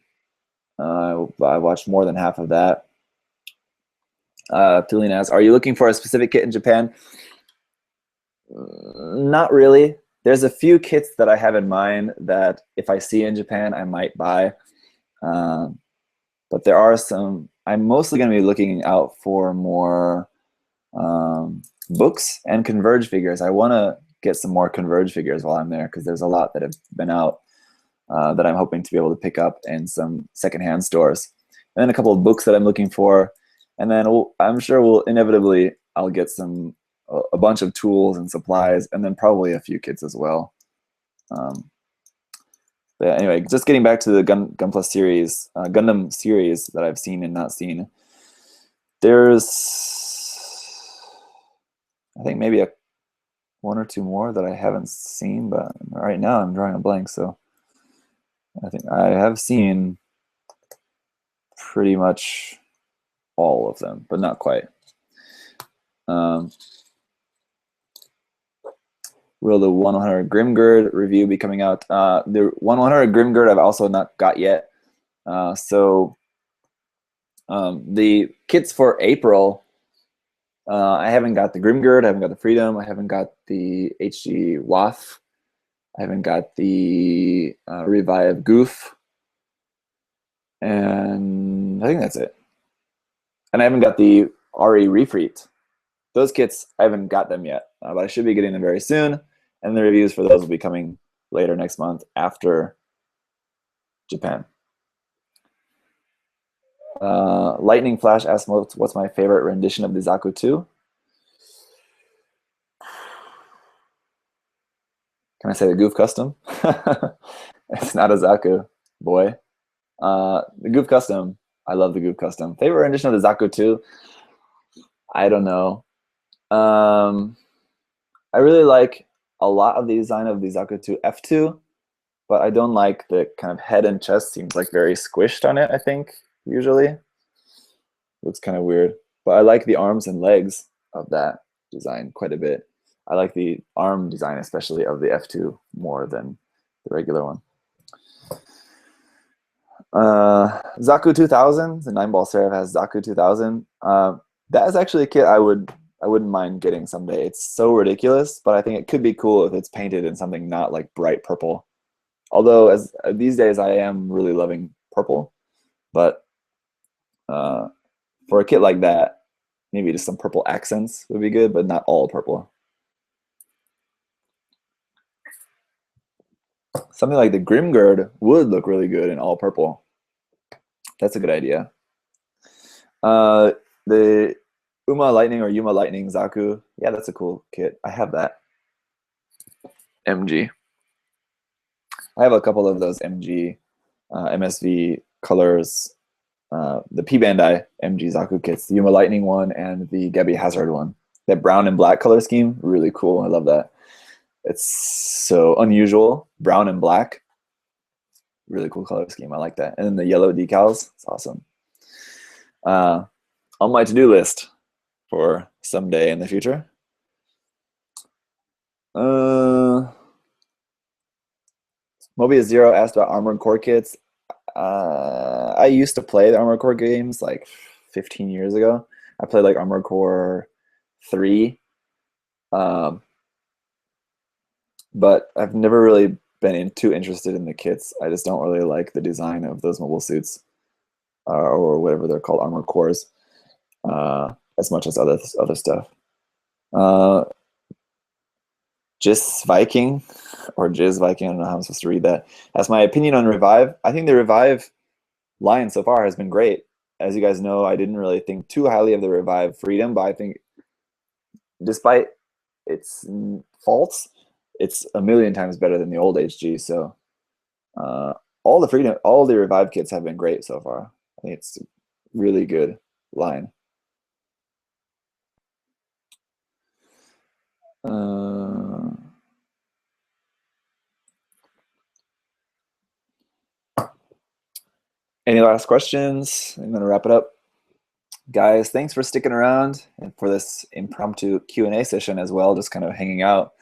I watched more than half of that. Thulian asks, are you looking for a specific kit in Japan? Not really. There's a few kits that I have in mind that if I see in Japan, I might buy. But there are some. I'm mostly going to be looking out for more books and Converge figures. I want to get some more Converge figures while I'm there because there's a lot that have been out that I'm hoping to be able to pick up in some secondhand stores. And then a couple of books that I'm looking for. And then I'm sure inevitably I'll get a bunch of tools and supplies, and then probably a few kits as well. But anyway, just getting back to the Gunpla series, Gundam series that I've seen and not seen. There's, I think maybe one or two more that I haven't seen, but right now I'm drawing a blank. So I think I have seen pretty much all of them, but not quite. Will the 100 Grimgird review be coming out? The 100 Grimgird I've also not got yet. So the kits for April, I haven't got the Grimgird, I haven't got the Freedom, I haven't got the HG Waff, I haven't got the Revive Goof, and I think that's it. And I haven't got the RE Refreet. Those kits, I haven't got them yet, but I should be getting them very soon. And the reviews for those will be coming later next month after Japan. Lightning Flash asks, what's my favorite rendition of the Zaku 2? Can I say the Goof Custom? It's not a Zaku, boy. The Goof Custom, I love the Goof Custom. Favorite rendition of the Zaku 2? I don't know. I really like a lot of the design of the Zaku 2 F2, but I don't like the kind of head and chest. Seems like very squished on it, I think, usually. Looks kind of weird. But I like the arms and legs of that design quite a bit. I like the arm design, especially of the F2, more than the regular one. Zaku 2000, the 9-ball Seraph has Zaku 2000. That is actually a kit I wouldn't mind getting someday. It's so ridiculous, but I think it could be cool if it's painted in something not like bright purple. Although these days I am really loving purple, but for a kit like that, maybe just some purple accents would be good, but not all purple. Something like the Grimgird would look really good in all purple. That's a good idea. The Uma Lightning or Yuma Lightning Zaku. Yeah, that's a cool kit. I have that. MG. I have a couple of those MG MSV colors. The P Bandai MG Zaku kits. The Yuma Lightning one and the Gabby Hazard one. That brown and black color scheme, really cool. I love that. It's so unusual. Brown and black. Really cool color scheme. I like that. And then the yellow decals. It's awesome. On my to-do list for someday in the future. Mobius Zero asked about Armored Core kits. I used to play the Armored Core games like 15 years ago. I played like Armored Core 3. But I've never really been too interested in the kits. I just don't really like the design of those mobile suits or whatever they're called, Armored Cores, as much as other stuff. Jizz Viking, or Jizz Viking, I don't know how I'm supposed to read that. That's my opinion on Revive. I think the Revive line so far has been great. as you guys know, I didn't really think too highly of the Revive Freedom, but I think despite its faults, it's a million times better than the old HG. So all the Revive kits have been great so far. I think it's a really good line. Any last questions? I'm gonna wrap it up. Guys, thanks for sticking around and for this impromptu Q&A session as well, just kind of hanging out,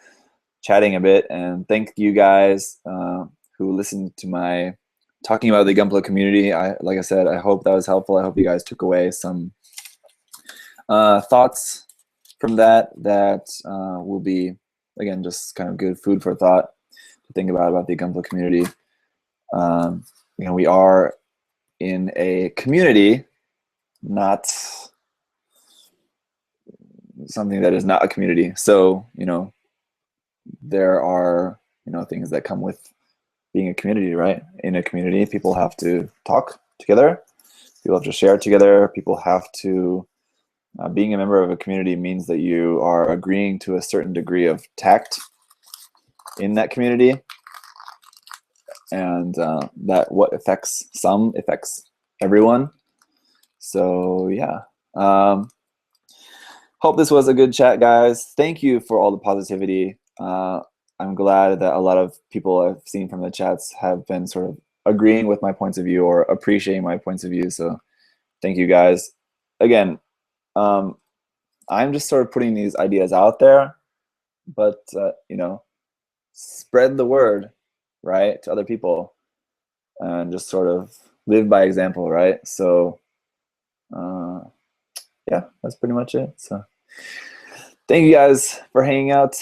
chatting a bit. And thank you guys who listened to my talking about the Gunpla community. Like I said, I hope that was helpful. I hope you guys took away some thoughts from that will be, again, just kind of good food for thought to think about the Gunpla community. We are in a community, not something that is not a community. So, there are, things that come with being a community, right? In a community, people have to talk together. People have to share together. People have to, being a member of a community means that you are agreeing to a certain degree of tact in that community. And that what affects some affects everyone. So yeah, hope this was a good chat, guys. Thank you for all the positivity. I'm glad that a lot of people I've seen from the chats have been sort of agreeing with my points of view or appreciating my points of view. So thank you guys. Again, I'm just sort of putting these ideas out there, but spread the word, right, to other people, and just sort of live by example, right? So yeah, that's pretty much it. So thank you guys for hanging out.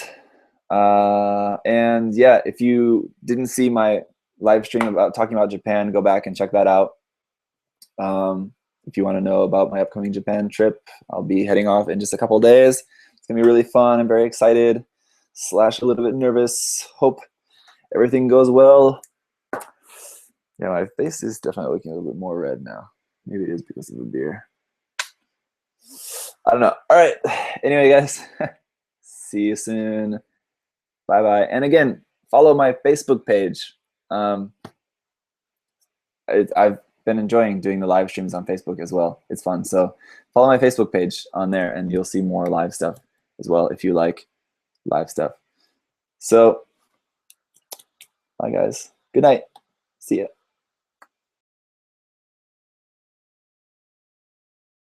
And yeah, if you didn't see my live stream about talking about Japan, go back and check that out. If you want to know about my upcoming Japan trip, I'll be heading off in just a couple of days. It's gonna be really fun. I'm very excited / a little bit nervous. Hope everything goes well. Yeah, my face is definitely looking a little bit more red now. Maybe it is because of the beer. I don't know. All right. Anyway, guys, see you soon. Bye-bye. And again, follow my Facebook page. I've been enjoying doing the live streams on Facebook as well. It's fun. So follow my Facebook page on there and you'll see more live stuff as well if you like live stuff. So bye, guys. Good night. See ya.